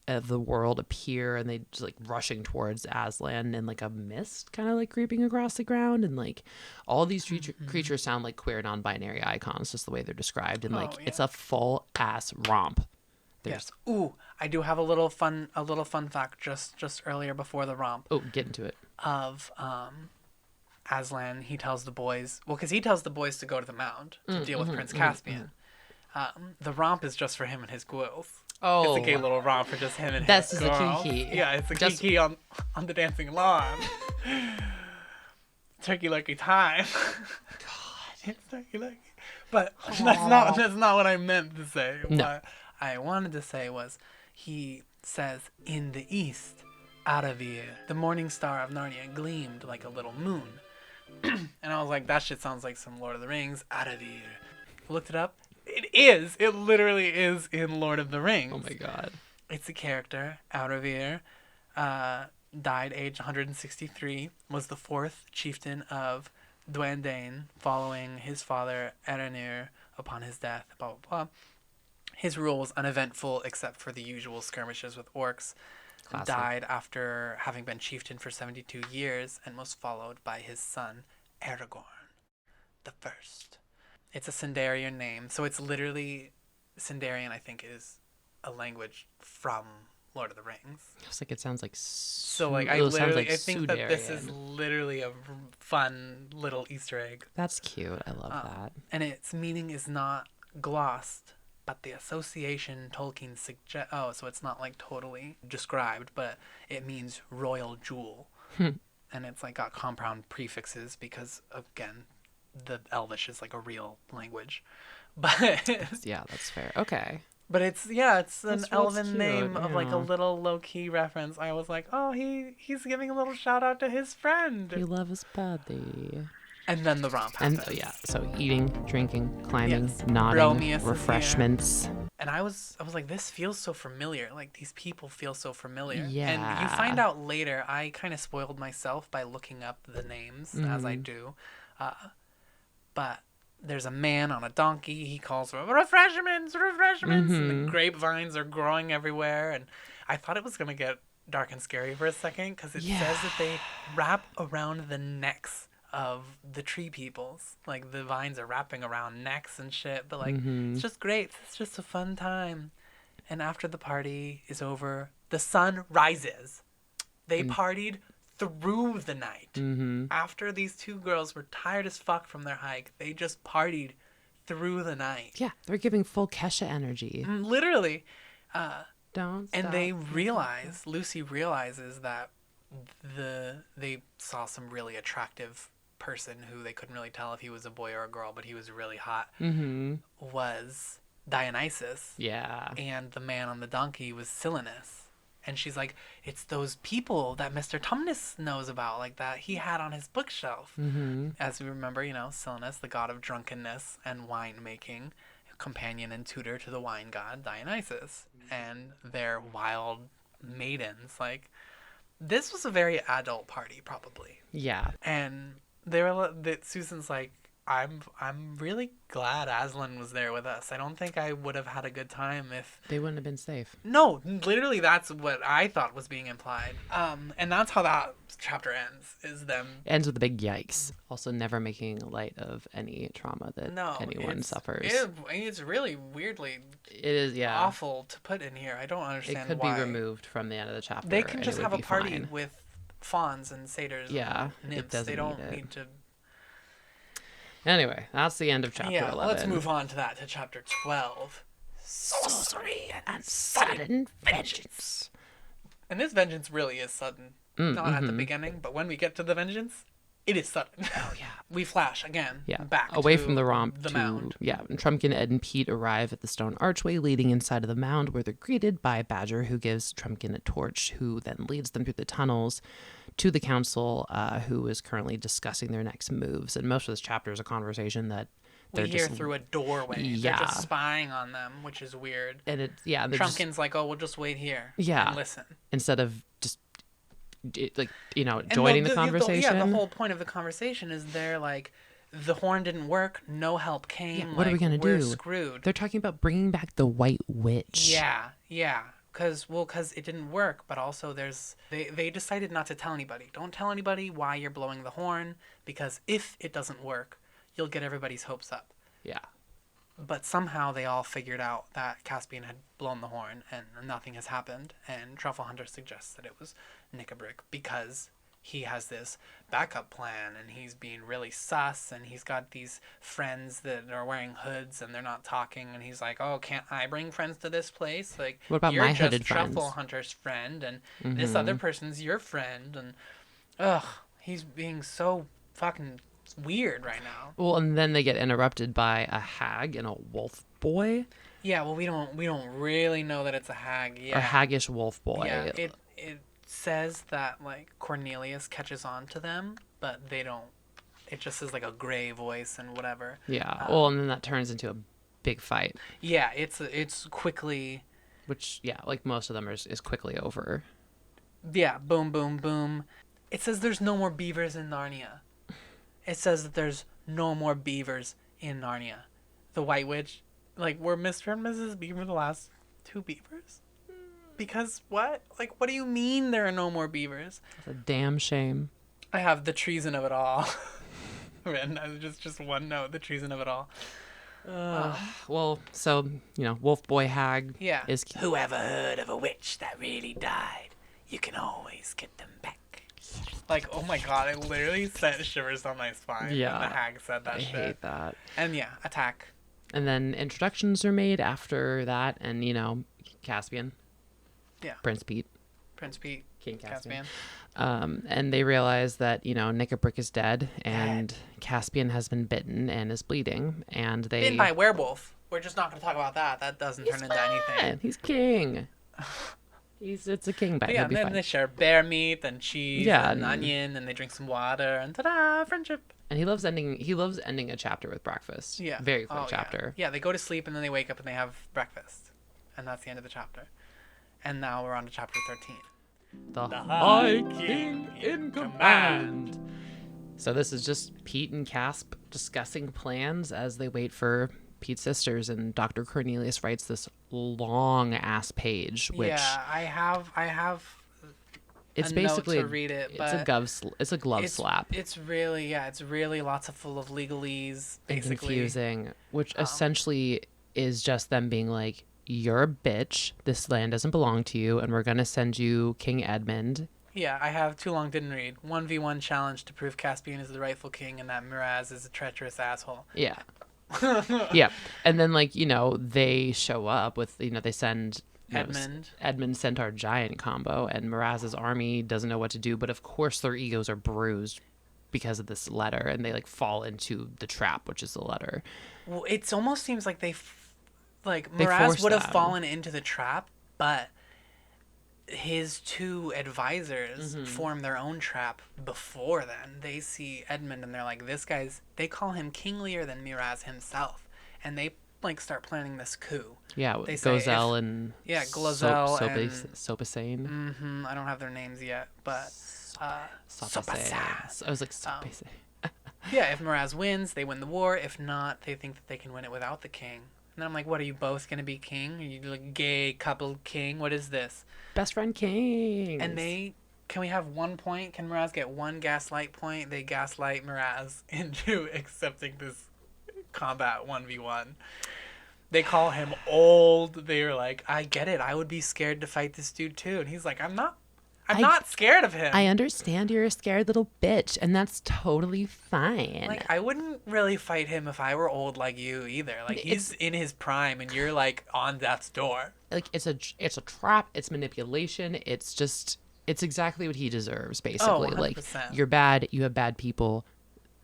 the world appear, and they just like rushing towards Aslan in like a mist, kind of like creeping across the ground, and like all these creatures sound like queer non-binary icons, just the way they're described, and like it's a full ass romp. Yes. Ooh, I do have a little fun fact just earlier before the romp. Oh, get into it. Of Aslan, he tells the boys, because he tells the boys to go to the mound to deal with Prince Caspian. The romp is just for him and his ghouls. Oh, it's a gay little romp for just him and this his is girls. a kiki. Yeah, it's a kiki on the dancing lawn. Turkey lurkey time. God, it's turkey lurkey. But that's not what I meant to say. No. What I wanted to say was, he says, in the east, Aravir, the morning star of Narnia, gleamed like a little moon. And I was like, that shit sounds like some Lord of the Rings. Aravir. Looked it up. It is. It literally is in Lord of the Rings. Oh my god. It's a character. Aravir died aged 163. Was the fourth chieftain of Dwendane, following his father Erenir upon his death. Blah blah blah. His rule was uneventful except for the usual skirmishes with orcs. Classic. Died after having been chieftain for 72 years and was followed by his son Aragorn the First. It's a Sindarian name, so it's literally Sindarian. I think is a language from Lord of the Rings. It's like it sounds like so like I think that this is literally a fun little Easter egg. That's cute. I love that. And its meaning is not glossed, but the association Tolkien suggests. Oh, so it's not like totally described, but it means royal jewel, and it's like got compound prefixes because again, the Elvish is like a real language, but yeah, that's fair. Okay. But it's an elven name of like a little low key reference. I was like, oh, he's giving a little shout out to his friend. He loves his buddy. And then the romp happens. And so eating, drinking, climbing, nodding, Bromius refreshments. And I was like, this feels so familiar. Like these people feel so familiar. Yeah. And you find out later. I kind of spoiled myself by looking up the names as I do, but. There's a man on a donkey. He calls for refreshments. And the grapevines are growing everywhere. And I thought it was going to get dark and scary for a second because it says that they wrap around the necks of the tree peoples. Like the vines are wrapping around necks and shit. But like, it's just great. It's just a fun time. And after the party is over, the sun rises. They partied through the night. After these two girls were tired as fuck from their hike, they just partied through the night. Yeah, they're giving full Kesha energy. Literally. Don't stop. And they realize, Lucy realizes that they saw some really attractive person who they couldn't really tell if he was a boy or a girl, but he was really hot, was Dionysus. Yeah. And the man on the donkey was Silenus. And she's like, it's those people that Mr. Tumnus knows about, like that he had on his bookshelf. As we remember, Silenus, the god of drunkenness and winemaking, companion and tutor to the wine god Dionysus, and their wild maidens. Like, this was a very adult party, probably. Yeah. And Susan's like, I'm really glad Aslan was there with us. I don't think I would have had a good time if they wouldn't have been safe. No, literally that's what I thought was being implied. And that's how that chapter ends. Ends with a big yikes. Also never making light of any trauma that anyone suffers. It's really weirdly awful to put in here. I don't understand why. It could be removed from the end of the chapter. They can just have a party with fawns and satyrs and nymphs. They don't need to. Anyway, that's the end of chapter 11. Let's move on to chapter 12. Sorcery and sudden vengeance. And this vengeance really is sudden. Not at the beginning, but when we get to the vengeance, It is sudden. Oh, yeah. We flash again. Yeah. Back away to from the romp the to mound. Yeah. And Trumpkin, Ed, and Pete arrive at the stone archway leading inside of the mound, where they're greeted by Badger, who gives Trumpkin a torch, who then leads them through the tunnels to the council, who is currently discussing their next moves. And most of this chapter is a conversation that we hear through a doorway. Yeah. They're just spying on them, which is weird. And Trumpkin's like, oh, we'll just wait here. Yeah. And listen. Instead of just joining the conversation. The whole point of the conversation is they're like, the horn didn't work, no help came. Yeah, what are we gonna do? We're screwed. They're talking about bringing back the White Witch. Yeah. Because it didn't work, but also they decided not to tell anybody. Don't tell anybody why you're blowing the horn, because if it doesn't work, you'll get everybody's hopes up. Yeah. But somehow they all figured out that Caspian had blown the horn and nothing has happened. And Truffle Hunter suggests that it was Nickabrick because he has this backup plan and he's being really sus and he's got these friends that are wearing hoods and they're not talking. And he's like, oh, can't I bring friends to this place? Like, what about you're my just hooded friends? Truffle Hunter's friend and this other person's your friend. And, he's being so fucking weird right now. Well, and then they get interrupted by a hag and a wolf boy. Yeah, well, we don't really know that it's a hag yet. A haggish wolf boy. Yeah, it says that like Cornelius catches on to them, but they don't. It just is like a gray voice and whatever. Yeah. Well, and then that turns into a big fight. Yeah, it's quickly. Which like most of them is quickly over. Yeah. Boom, boom, boom. It says there's no more beavers in Narnia. It says that there's no more beavers in Narnia. The White Witch, like, were Mr. and Mrs. Beaver the last two beavers? Because what? Like, what do you mean there are no more beavers? It's a damn shame. I have the treason of it all. Written as just one note, the treason of it all. Well, so, wolf boy hag is... Whoever heard of a witch that really died, you can always get them back. Like, oh my god, it literally sent shivers on my spine when the hag said that shit. I hate that. And attack. And then introductions are made after that, and, Caspian. Yeah. Prince Pete. King Caspian. And they realize that, Nickabrick is dead, and Caspian has been bitten and is bleeding, and they... Bitten by a werewolf. We're just not going to talk about that. That doesn't turn into anything. He's king. It's a king bite. Yeah, and then they share bear meat and cheese and onion, and they drink some water, and ta-da, friendship. And he loves ending a chapter with breakfast. Yeah. Very quick chapter. Yeah, they go to sleep, and then they wake up, and they have breakfast. And that's the end of the chapter. And now we're on to chapter 13. The High King in Command. So this is just Pete and Casp discussing plans as they wait for Pete's sisters, and Dr. Cornelius writes this long ass page, which I have it's a basically note to read it, but it's a glove slap. It's really lots of full of legalese, basically. And confusing, which essentially is just them being like, you're a bitch, this land doesn't belong to you, and we're gonna send you King Edmund. Yeah, I have too long didn't read. 1v1 challenge to prove Caspian is the rightful king and that Miraz is a treacherous asshole. Yeah. Yeah. And then they show up with they send Edmund Centaur Giant combo, and Miraz's army doesn't know what to do, but of course their egos are bruised because of this letter, and they fall into the trap, which is the letter. Well, it almost seems like Miraz would have fallen into the trap, but his two advisors form their own trap before then. They see Edmund and they're like, they call him kinglier than Miraz himself. And they start planning this coup. Yeah, they Gozel and Glozel and Sopasane. Mm-hmm. I don't have their names yet, but Sopasane. I was like, Sopasane. Yeah, if Miraz wins, they win the war. If not, they think that they can win it without the king. And then I'm like, what, are you both going to be king? Are you like gay couple king? What is this? Best friend king. And can we have 1 point? Can Miraz get one gaslight point? They gaslight Miraz into accepting this combat 1v1. They call him old. They're like, I get it. I would be scared to fight this dude too. And he's like, I'm not scared of him. I understand you're a scared little bitch, and that's totally fine. Like, I wouldn't really fight him if I were old like you either. Like, he's in his prime, and you're on death's door. Like, it's a trap. It's manipulation. It's just It's exactly what he deserves, basically. 100%. Like, you're bad, you have bad people,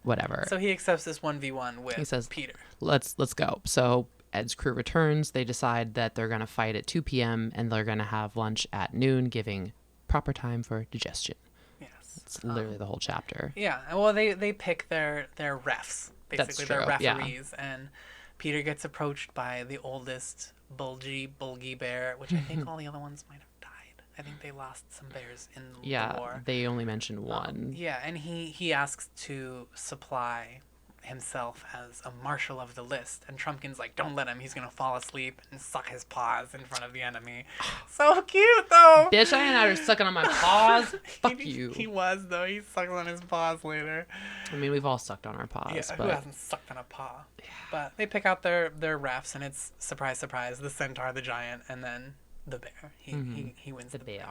whatever. So he accepts this 1v1 with he says, Peter. Let's go. So Ed's crew returns. They decide that they're going to fight at 2 p.m. and they're going to have lunch at noon, giving proper time for digestion. Yes. It's literally the whole chapter. Yeah. Well, they pick their refs, basically their referees, yeah. and Peter gets approached by the oldest bulgy bear, which I think all the other ones might have died. I think they lost some bears in the war. They only mentioned one. Yeah, and he asks to supply himself as a marshal of the list, and Trumpkin's like, don't let him, he's gonna fall asleep and suck his paws in front of the enemy. So cute though. Bitch, I ain't out here sucking on my paws. Fuck you. He was though. He sucked on his paws later. I mean, we've all sucked on our paws. Yeah, but... who hasn't sucked on a paw? Yeah. But they pick out their refs, and it's surprise, surprise, the centaur, the giant, and then the bear. He wins the bear.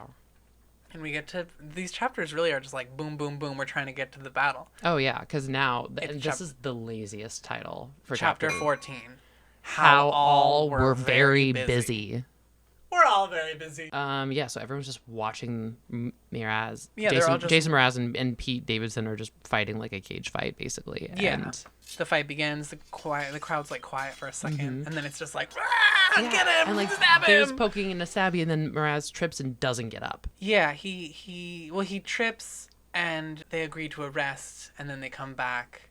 And we get to, these chapters really are just like boom, boom, boom. We're trying to get to the battle. Oh, yeah, because now, this is the laziest title for Chapter 14. How all were very busy. We're all very busy. Yeah, so everyone's just watching Mraz. Yeah, Jason Mraz and Pete Davidson are just fighting like a cage fight, basically. Yeah. And the fight begins, the crowd's like quiet for a second, and then it's just like, get him, and like stab him. there's poking in a stabby, and then Mraz trips and doesn't get up. Yeah, he trips, and they agree to arrest, and then they come back,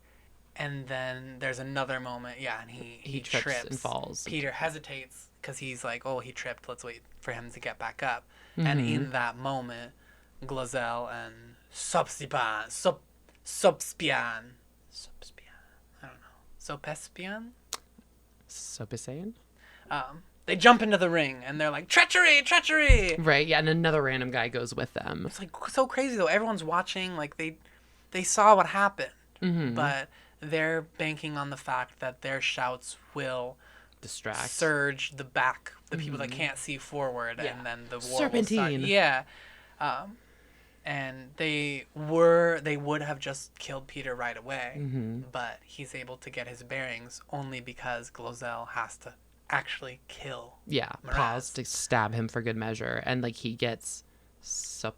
and then there's another moment, and he trips and falls. Peter hesitates because he's like, oh, he tripped, let's wait for him to get back up. And in that moment, Glozell and Sobspian, I don't know, Sopisayan? they jump into the ring, and they're like, treachery! Right, yeah, and another random guy goes with them. It's like so crazy, though. Everyone's watching, like, they saw what happened, but they're banking on the fact that their shouts will surge the people that can't see forward, and then the war Serpentine. will start. Yeah. And they would have just killed Peter right away, but he's able to get his bearings only because Glozell has to actually kill Mraz. Pause to stab him for good measure, and like he gets Peter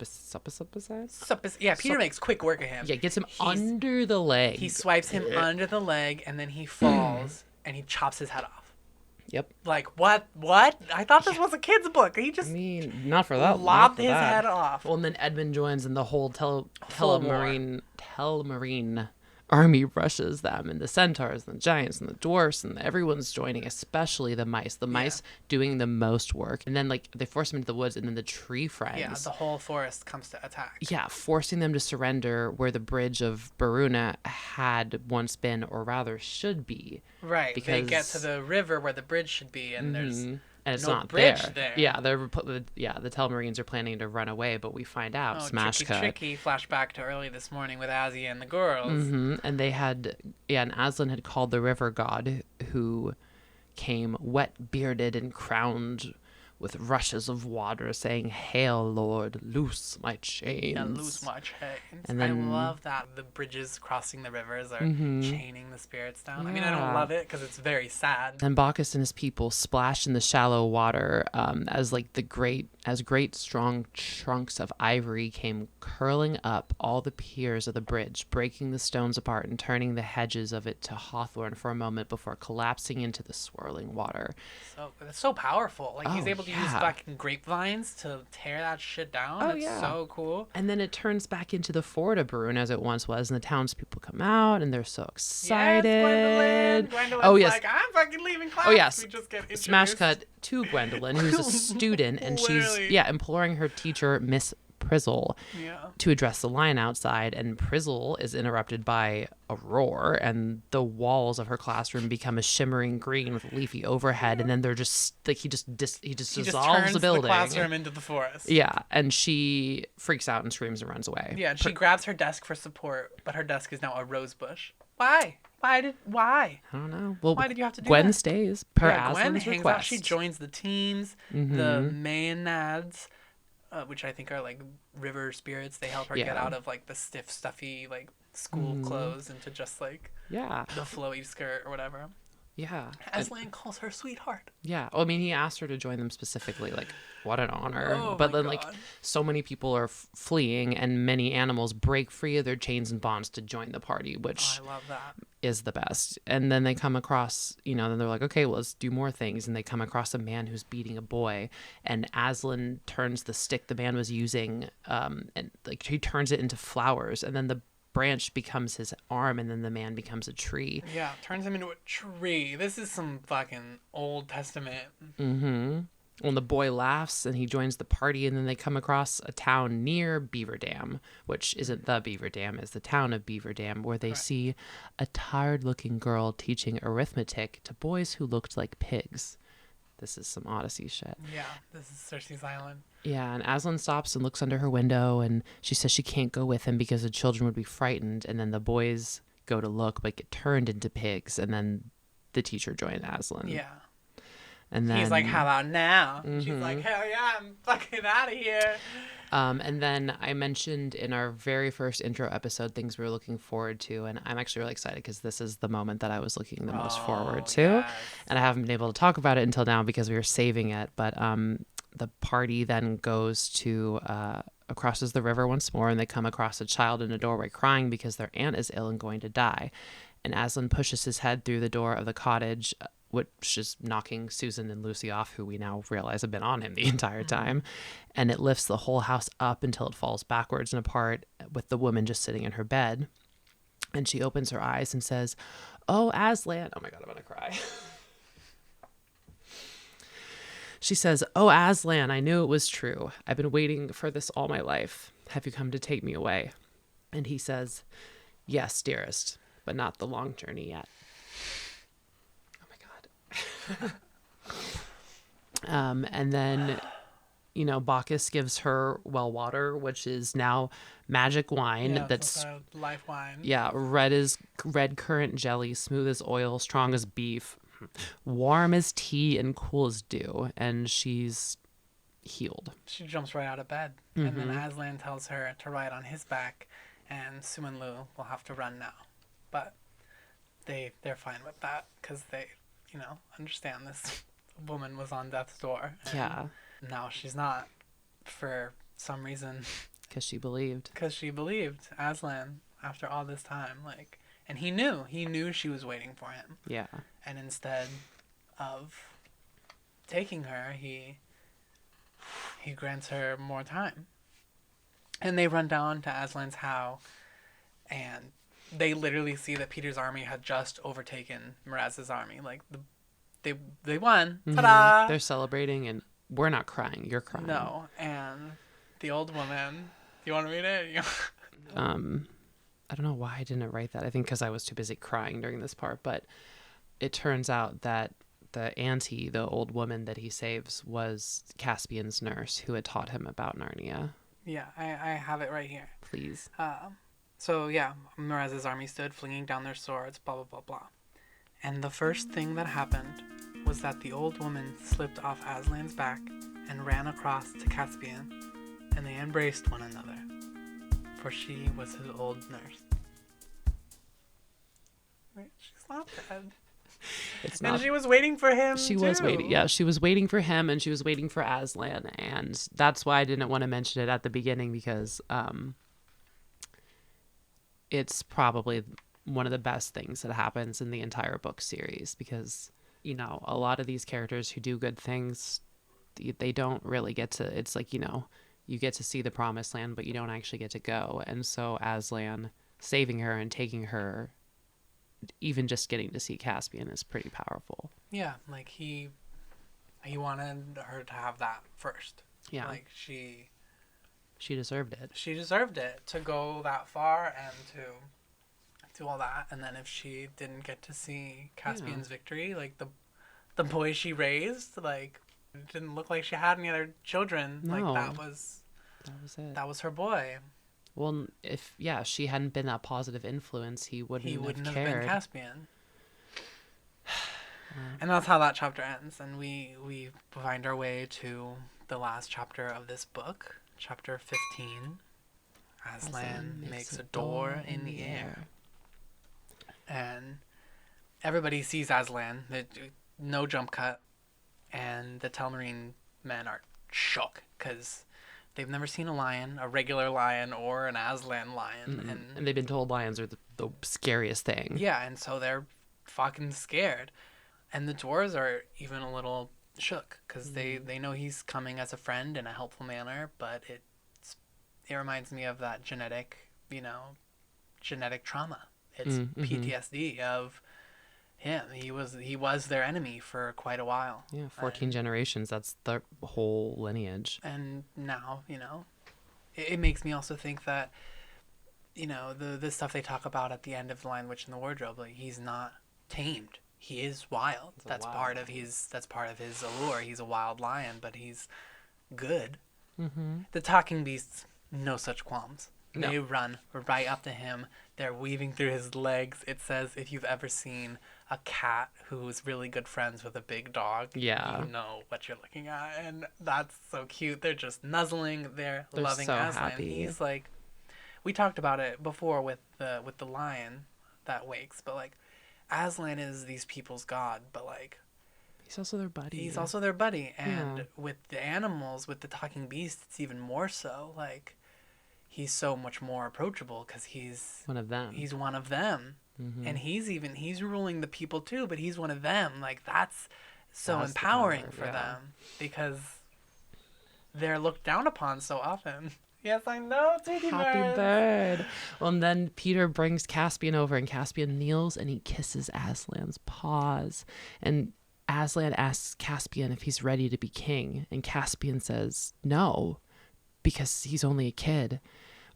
makes quick work of him. Yeah, gets him under the leg. He swipes him under the leg, and then he falls, and he chops his head off. Yep. Like, what? I thought this was a kid's book. He just not for that. Lopped his head off. Well, and then Edmund joins, and the whole Telmarine army rushes them, and the centaurs and the giants and the dwarfs, and everyone's joining, especially the mice. The mice doing the most work. And then like they force them into the woods, and then the tree friends. Yeah, the whole forest comes to attack. Yeah, forcing them to surrender where the bridge of Baruna had once been, or rather should be. Right. Because they get to the river where the bridge should be, and there's it's no not bridge there. Yeah, the Telmarines are planning to run away, but we find out smash cut. Tricky flashback to early this morning with Azzy and the girls. And they had and Aslan had called the river god, who came wet bearded and crowned with rushes of water, saying, "Hail, Lord, loose my chains." Yeah, loose my chains. And then, I love that the bridges crossing the rivers are chaining the spirits down. I mean, I don't love it because it's very sad. Then Bacchus and his people splashed in the shallow water as great strong trunks of ivory came curling up all the piers of the bridge, breaking the stones apart and turning the hedges of it to hawthorn for a moment before collapsing into the swirling water. So it's so powerful. Like he's able to use fucking grapevines to tear that shit down. It's so cool. And then it turns back into the fort of Brune as it once was, and the townspeople come out and they're so excited. Yes, Gwendolyn's like, I'm fucking leaving class. Oh yes. We just get introduced. Smash cut to Gwendolyn, who's a student, and she's imploring her teacher, Miss Prizzle, to address the line outside, and Prizzle is interrupted by a roar, and the walls of her classroom become a shimmering green with leafy overhead, and then they're just like he just dissolves the building. The classroom into the forest. Yeah, and she freaks out and screams and runs away. Yeah, and she grabs her desk for support, but her desk is now a rose bush. Why? Why? I don't know. Well, why did you have to do Gwen that? stays per Aslan's Gwen hangs request. out. She joins the teams, the Maenads, which I think are like river spirits. They help her get out of like the stiff, stuffy like school clothes into just like the flowy skirt or whatever. Yeah. Aslan calls her sweetheart. Yeah. Well, I mean, he asked her to join them specifically. Like, what an honor. Oh, but then, God. like, so many people are fleeing, and many animals break free of their chains and bonds to join the party, which I love that. is the best. And then they come across, then they're like, okay, well, let's do more things. And they come across a man who's beating a boy, and Aslan turns the stick the man was using, and like he turns it into flowers, and then the branch becomes his arm, and then the man becomes a tree. Yeah, turns him into a tree. This is some fucking Old Testament. Mm-hmm. When the boy laughs and he joins the party, and then they come across a town near Beaver Dam, which isn't the Beaver Dam, is the town of Beaver Dam, where they see a tired-looking girl teaching arithmetic to boys who looked like pigs. This is some Odyssey shit. Yeah, this is Cersei's Island. Yeah, and Aslan stops and looks under her window, and she says she can't go with him because the children would be frightened, and then the boys go to look but get turned into pigs, and then the teacher joined Aslan. Yeah. And then he's like, how about now? Mm-hmm. She's like, hell yeah, I'm fucking out of here. And then I mentioned in our very first intro episode things we were looking forward to, and I'm actually really excited because this is the moment that I was looking the most forward to. Yes. And I haven't been able to talk about it until now because we were saving it. But the party then goes to crosses the river once more, and they come across a child in a doorway crying because their aunt is ill and going to die. And Aslan pushes his head through the door of the cottage, which is knocking Susan and Lucy off, who we now realize have been on him the entire time. And it lifts the whole house up until it falls backwards and apart, with the woman just sitting in her bed. And she opens her eyes and says, "Oh, Aslan." Oh my God, I'm going to cry. She says, "Oh, Aslan, I knew it was true. I've been waiting for this all my life. Have you come to take me away?" And he says, "Yes, dearest, but not the long journey yet." And then, Bacchus gives her well water, which is now magic wine. Yeah, that's life wine. Yeah, red currant jelly, smooth as oil, strong as beef, warm as tea, and cool as dew. And she's healed. She jumps right out of bed, and then Aslan tells her to ride on his back, and Sue and Lou will have to run now, but they're fine with that because they understand this woman was on death's door. Yeah. Now she's not, for some reason. Because she believed Aslan after all this time. And he knew she was waiting for him. Yeah. And instead of taking her, he grants her more time. And they run down to Aslan's house, and they literally see that Peter's army had just overtaken Miraz's army. They won. Ta-da! They're celebrating, and we're not crying. You're crying. No, and the old woman. Do you want to read it? I don't know why I didn't write that. I think because I was too busy crying during this part. But it turns out that the auntie, the old woman that he saves, was Caspian's nurse who had taught him about Narnia. Yeah, I have it right here. Please. So yeah, Miraz's army stood, flinging down their swords, blah, blah, blah, blah. And the first thing that happened was that the old woman slipped off Aslan's back and ran across to Caspian, and they embraced one another, for she was his old nurse. Wait, she's not dead. And she was waiting for him, She was waiting. Yeah, she was waiting for him, and she was waiting for Aslan, and that's why I didn't want to mention it at the beginning, because it's probably one of the best things that happens in the entire book series, because a lot of these characters who do good things, they don't really get to, it's like, you get to see the promised land, but you don't actually get to go. And so Aslan saving her and taking her, even just getting to see Caspian, is pretty powerful. Yeah, he wanted her to have that first. Yeah. She deserved it. She deserved it to go that far and to do all that. And then if she didn't get to see Caspian's victory, the boy she raised, it didn't look like she had any other children. No. That was it. That was her boy. Well, if she hadn't been that positive influence, he wouldn't have cared. Been Caspian. And that's how that chapter ends. And we find our way to the last chapter of this book, chapter 15. Aslan makes a door in the air. And everybody sees Aslan, no jump cut, and the Telmarine men are shook because they've never seen a lion, a regular lion, or an Aslan lion. And they've been told lions are the scariest thing. Yeah, and so they're fucking scared. And the dwarves are even a little shook because they know he's coming as a friend in a helpful manner, but it reminds me of that genetic trauma. It's PTSD of him. He was their enemy for quite a while. Yeah, 14 generations. That's the whole lineage. And now, it makes me also think that, the stuff they talk about at the end of The Lion, the Witch, and the Wardrobe, like, he's not tamed. He is wild. That's part of his allure. He's a wild lion, but he's good. The talking beasts, no such qualms. No. They run right up to him. They're weaving through his legs. It says if you've ever seen a cat who's really good friends with a big dog, you know what you're looking at. And that's so cute. They're just nuzzling. They're loving so Aslan. Happy. He's like, we talked about it before with the lion that wakes, but like Aslan is these people's god, but like he's also their buddy. And with the animals, with the talking beasts, it's even more so. Like, he's so much more approachable because he's one of them. He's one of them. And he's ruling the people too, but he's one of them. Like, that's empowering for them because they're looked down upon so often. Yes, I know, Happy bird. Well, and then Peter brings Caspian over, and Caspian kneels and he kisses Aslan's paws. And Aslan asks Caspian if he's ready to be king, and Caspian says no, because he's only a kid.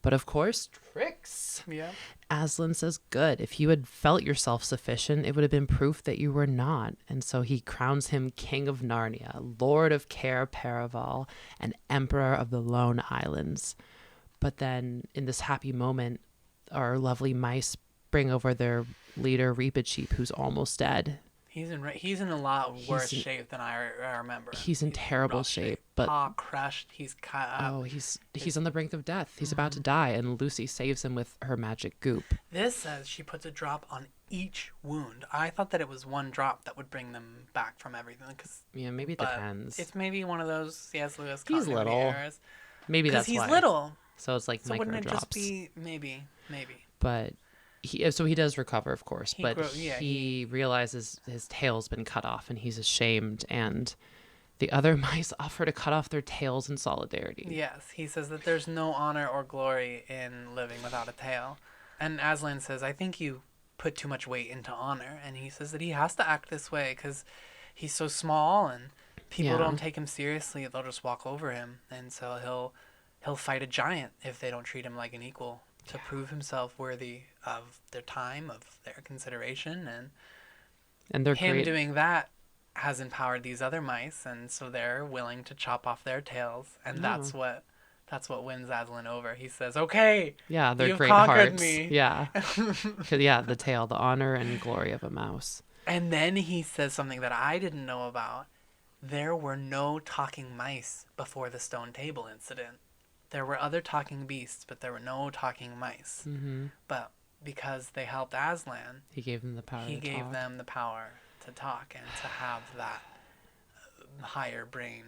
But of course, tricks. Yeah. Aslan says, good. If you had felt yourself sufficient, it would have been proof that you were not. And so he crowns him King of Narnia, Lord of Cair Paravel, and Emperor of the Lone Islands. But then in this happy moment, our lovely mice bring over their leader, Reepicheep, who's almost dead. He's in a lot worse shape than I remember. He's in terrible shape, but paw crushed. He's cut up. Oh, he's on the brink of death. He's about to die, and Lucy saves him with her magic goop. This says she puts a drop on each wound. I thought that it was one drop that would bring them back from everything. Maybe it depends. It's maybe one of those C.S. Lewis continuity little errors. Maybe that's why. Because he's little. So it's like micro wouldn't it drops. Just be maybe? But he does recover, of course, he realizes his tail's been cut off and he's ashamed, and the other mice offer to cut off their tails in solidarity. Yes, he says that there's no honor or glory in living without a tail. And Aslan says, I think you put too much weight into honor. And he says that he has to act this way because he's so small and people don't take him seriously. They'll just walk over him. And so he'll fight a giant if they don't treat him like an equal, to prove himself worthy of their time, of their consideration, and they're him doing that has empowered these other mice, and so they're willing to chop off their tails, and that's what wins Aslan over. He says, "Okay, they're you've great conquered hearts. me." The tail, the honor and glory of a mouse. And then he says something that I didn't know about. There were no talking mice before the stone table incident. There were other talking beasts, but there were no talking mice. But because they helped Aslan, he gave them the power to talk and to have that higher brain.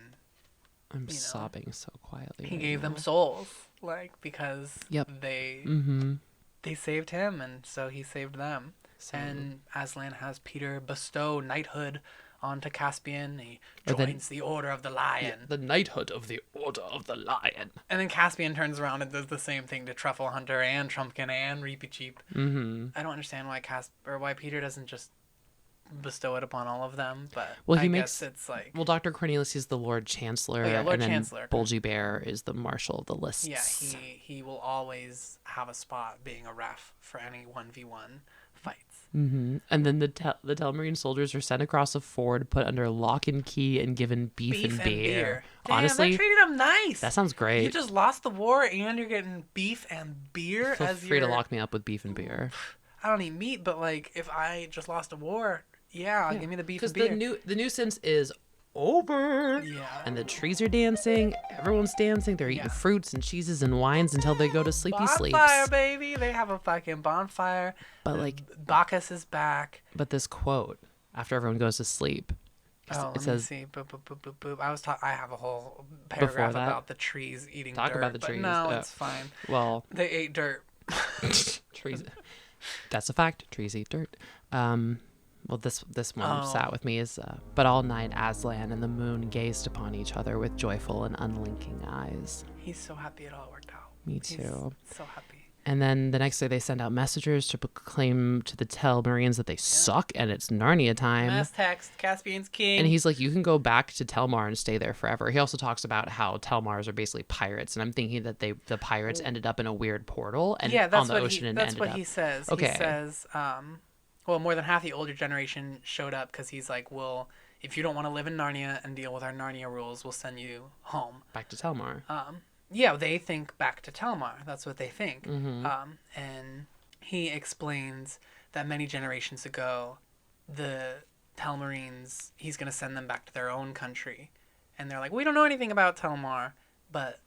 I'm sobbing so quietly. He gave them souls, because they saved him, and so he saved them. And Aslan has Peter bestow knighthood onto Caspian. He joins the Order of the Lion. The knighthood of the Order of the Lion. And then Caspian turns around and does the same thing to Truffle Hunter and Trumpkin and Reepicheep. I don't understand why Peter doesn't just bestow it upon all of them, but I guess it's like... Well, Dr. Cornelius is the Lord Chancellor, and then Bulgy Bear is the Marshal of the Lists. Yeah, he will always have a spot being a ref for any 1v1 fights. And then the Telmarine soldiers are sent across a ford, put under lock and key, and given beef and beer. Damn, honestly, they treated them nice. That sounds great. You just lost the war and you're getting beef and beer. Feel free to lock me up with beef and beer. I don't eat meat, but if I just lost a war, give me the beef and beer. Because the nuisance is over. Yeah. And the trees are dancing. Everyone's dancing. They're eating fruits and cheeses and wines until they go to sleepy sleeps. Bonfire, baby. They have a fucking bonfire. But like Bacchus is back. But this quote after everyone goes to sleep. It says, see. Boop, boop, boop, boop, boop. I have a whole paragraph about the trees eating dirt. Talk about the trees. No, it's fine. Well, they ate dirt. Trees. That's a fact. Trees eat dirt. Well, this one sat with me is, but all night Aslan and the moon gazed upon each other with joyful and unlinking eyes. He's so happy it all worked out. Me too. He's so happy. And then the next day they send out messengers to proclaim to the Telmarines that they suck and it's Narnia time. Mass text, Caspian's king. And he's like, you can go back to Telmar and stay there forever. He also talks about how Telmars are basically pirates. And I'm thinking that the pirates ended up in a weird portal and on the ocean. That's what he says. Okay. He says, well, more than half the older generation showed up because he's like, well, if you don't want to live in Narnia and deal with our Narnia rules, we'll send you home. Back to Telmar. Yeah, they think back to Telmar. That's what they think. Mm-hmm. And he explains that many generations ago, the Telmarines, he's going to send them back to their own country. And they're like, we don't know anything about Telmar, but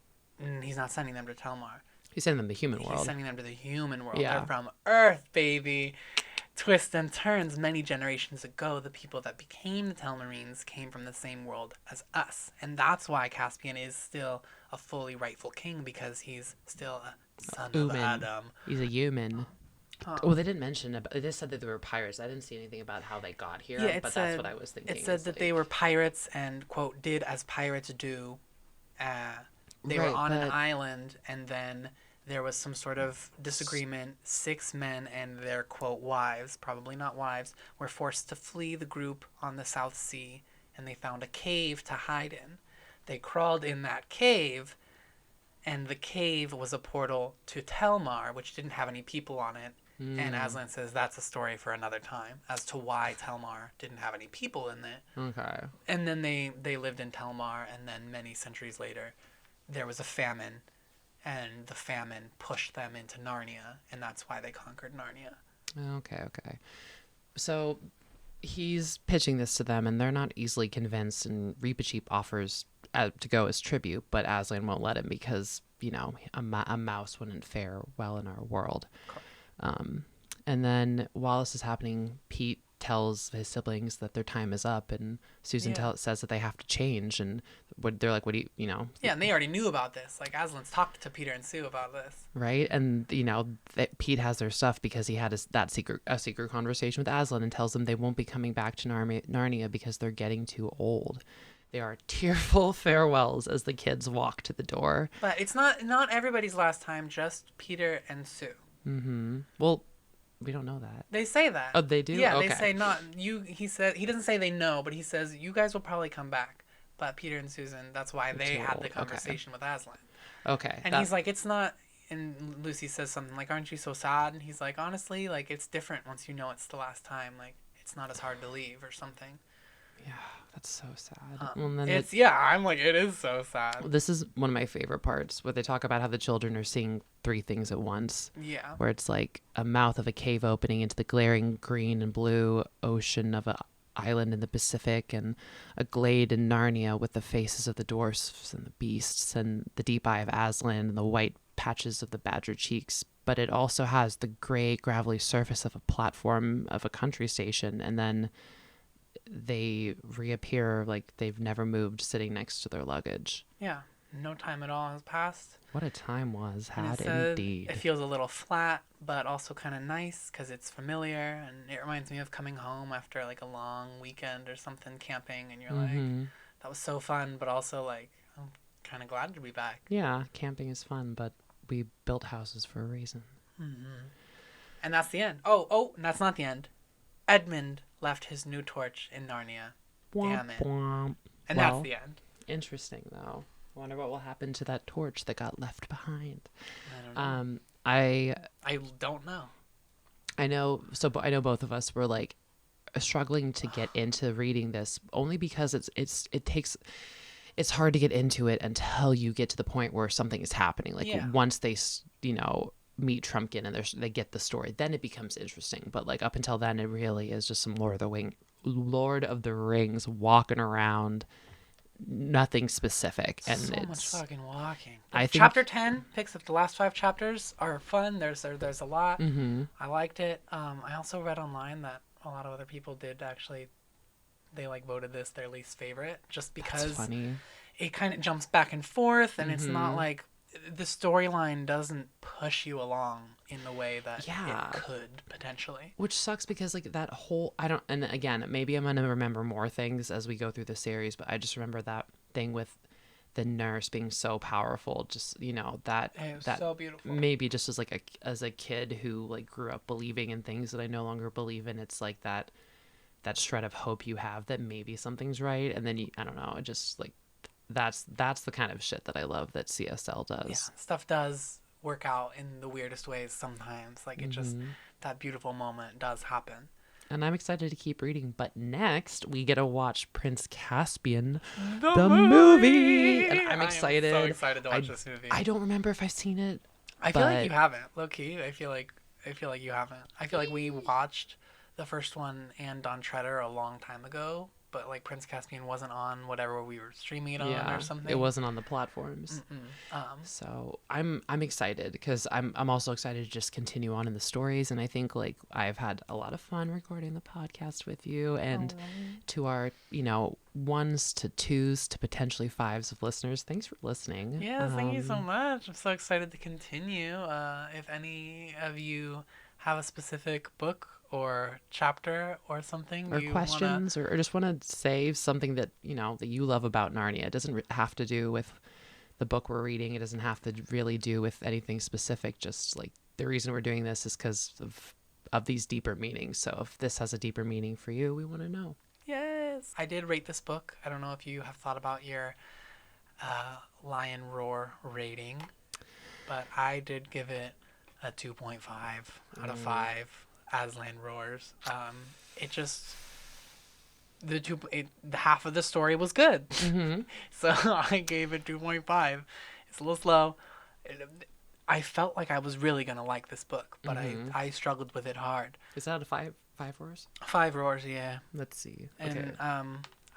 he's not sending them to Telmar. He's sending them to the human world. He's sending them to the human world. Yeah. They're from Earth, baby. Twists and turns. Many generations ago, the people that became the Telmarines came from the same world as us. And that's why Caspian is still a fully rightful king, because he's still a son of Adam. He's a human. Oh, they didn't mention about. They just said that they were pirates. I didn't see anything about how they got here. Yeah, but that's what I was thinking. It said that they were pirates and, quote, did as pirates do. They were on an island, and then there was some sort of disagreement. 6 men and their, quote, wives, probably not wives, were forced to flee the group on the South Sea, and they found a cave to hide in. They crawled in that cave, and the cave was a portal to Telmar, which didn't have any people on it. And Aslan says that's a story for another time as to why Telmar didn't have any people in it. Okay. And then they lived in Telmar, and then many centuries later, there was a famine, and the famine pushed them into Narnia, and that's why they conquered Narnia. Okay. So he's pitching this to them, and they're not easily convinced, and Reepicheep offers to go as tribute, but Aslan won't let him because, a mouse wouldn't fare well in our world. And then while this is happening, Pete tells his siblings that their time is up, and Susan says that they have to change, and they're like, what do you know? Yeah, and they already knew about this. Like, Aslan's talked to Peter and Sue about this. Right? And, Pete has their stuff because he had a secret conversation with Aslan and tells them they won't be coming back to Narnia because they're getting too old. They are tearful farewells as the kids walk to the door. But it's not everybody's last time, just Peter and Sue. Mm-hmm. Well, we don't know that. They say that. Oh, they do? Yeah, okay. They say not you. He said he doesn't say they know, but he says you guys will probably come back. But Peter and Susan, that's why they had the conversation with Aslan. Okay. And he's like, it's not. And Lucy says something like, "Aren't you so sad?" And he's like, "Honestly, like it's different once you know it's the last time. Like it's not as hard to leave or something." Yeah, that's so sad. Well, then I'm like, it is so sad. This is one of my favorite parts where they talk about how the children are seeing 3 things at once. Yeah. Where it's like a mouth of a cave opening into the glaring green and blue ocean of an island in the Pacific, and a glade in Narnia with the faces of the dwarfs and the beasts, and the deep eye of Aslan and the white patches of the badger cheeks. But it also has the gray, gravelly surface of a platform of a country station, and then they reappear like they've never moved, sitting next to their luggage. Yeah, no time at all has passed. What a time was had, indeed. It feels a little flat, but also kind of nice because it's familiar, and it reminds me of coming home after like a long weekend or something camping, and you're like, that was so fun, but also like, I'm kind of glad to be back. Yeah, camping is fun, but we built houses for a reason. Mm-hmm. And that's the end. Oh, and that's not the end. Edmund left his new torch in Narnia. Damn it. And that's the end. Interesting, though. I wonder what will happen to that torch that got left behind. I don't know. I don't know. I know. So I know both of us were like struggling to get into reading this, only because it's hard to get into it until you get to the point where something is happening. Like once they meet Trumpkin and they get the story, then it becomes interesting. But like up until then, it really is just some Lord of the Lord of the Rings walking around, nothing specific. And so it's much fucking walking. I think chapter 10 picks up the last 5 chapters are fun. There's a lot. I liked it. I also read online that a lot of other people did actually, they like voted this their least favorite just because it kind of jumps back and forth, and it's not like the storyline doesn't push you along in the way that it could potentially. Which sucks because like that whole, and again, maybe I'm going to remember more things as we go through the series, but I just remember that thing with the nurse being so powerful, just, you know, that so beautiful. Maybe just as a kid who like grew up believing in things that I no longer believe in, it's like that shred of hope you have that maybe something's right, and then I don't know, it just like that's the kind of shit that I love that CSL does. Yeah, stuff does work out in the weirdest ways sometimes. Like it just, that beautiful moment does happen. And I'm excited to keep reading. But next, we get to watch Prince Caspian, the movie. And I'm excited. I'm so excited to watch this movie. I don't remember if I've seen it. I feel like you haven't. Low key, I feel like you haven't. I feel like we watched the first one and Don Treader a long time ago, but like Prince Caspian wasn't on whatever we were streaming it on or something. It wasn't on the platforms. So I'm excited because I'm also excited to just continue on in the stories, and I think like I've had a lot of fun recording the podcast with you, and to our 1s to 2s to potentially 5s of listeners, thanks for listening. Yeah, thank you so much. I'm so excited to continue. If any of you have a specific book or chapter or something, or questions, or just want to say something that that you love about Narnia, it doesn't have to do with the book we're reading. It doesn't have to really do with anything specific. Just like the reason we're doing this is because of these deeper meanings. So if this has a deeper meaning for you, we want to know. Yes, I did rate this book. I don't know if you have thought about your Lion Roar rating, but I did give it a 2.5 out of 5. Aslan roars. It just the half of the story was good, so I gave it 2.5. It's a little slow. I felt like I was really gonna like this book, but I struggled with it hard. Is that a 5 roars? 5 roars, yeah. Let's see. And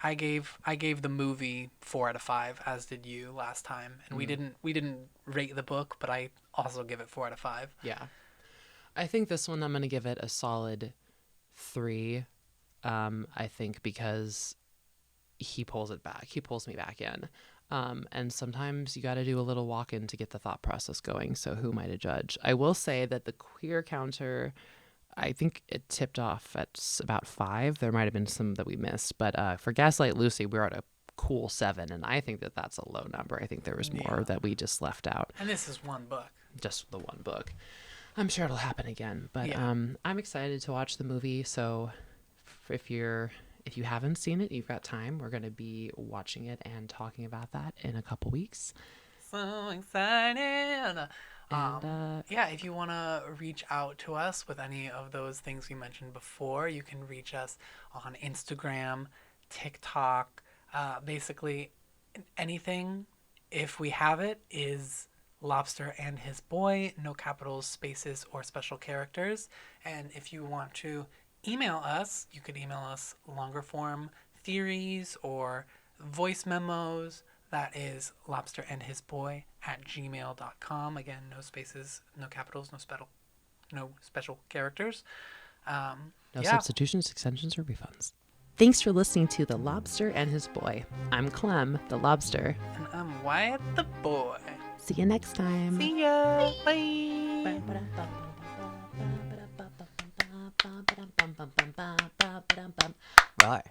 I gave the movie 4 out of 5, as did you last time, and we didn't rate the book, but I also give it 4 out of 5. Yeah. I think this one I'm going to give it a solid 3. I think because he pulls it back. He pulls me back in. And sometimes you got to do a little walk-in to get the thought process going. So who am I to judge? I will say that the queer counter, I think it tipped off at about 5. There might have been some that we missed. But for Gaslight Lucy, we're at a cool 7. And I think that that's a low number. I think there was more that we just left out. And this is one book. Just the one book. I'm sure it'll happen again, but I'm excited to watch the movie. So if you haven't seen it, you've got time. We're going to be watching it and talking about that in a couple weeks. So excited. And, if you want to reach out to us with any of those things we mentioned before, you can reach us on Instagram, TikTok, basically anything, if we have it, is Lobster and His Boy, no capitals, spaces, or special characters. And if you want to email us, you could email us longer form theories or voice memos. That is lobsterandhisboy@gmail.com. Again, no spaces, no capitals, no special characters. No substitutions, extensions, or refunds. Thanks for listening to The Lobster and His Boy. I'm Clem, the lobster. And I'm Wyatt, the boy. See you next time. See ya. Bye. Bye.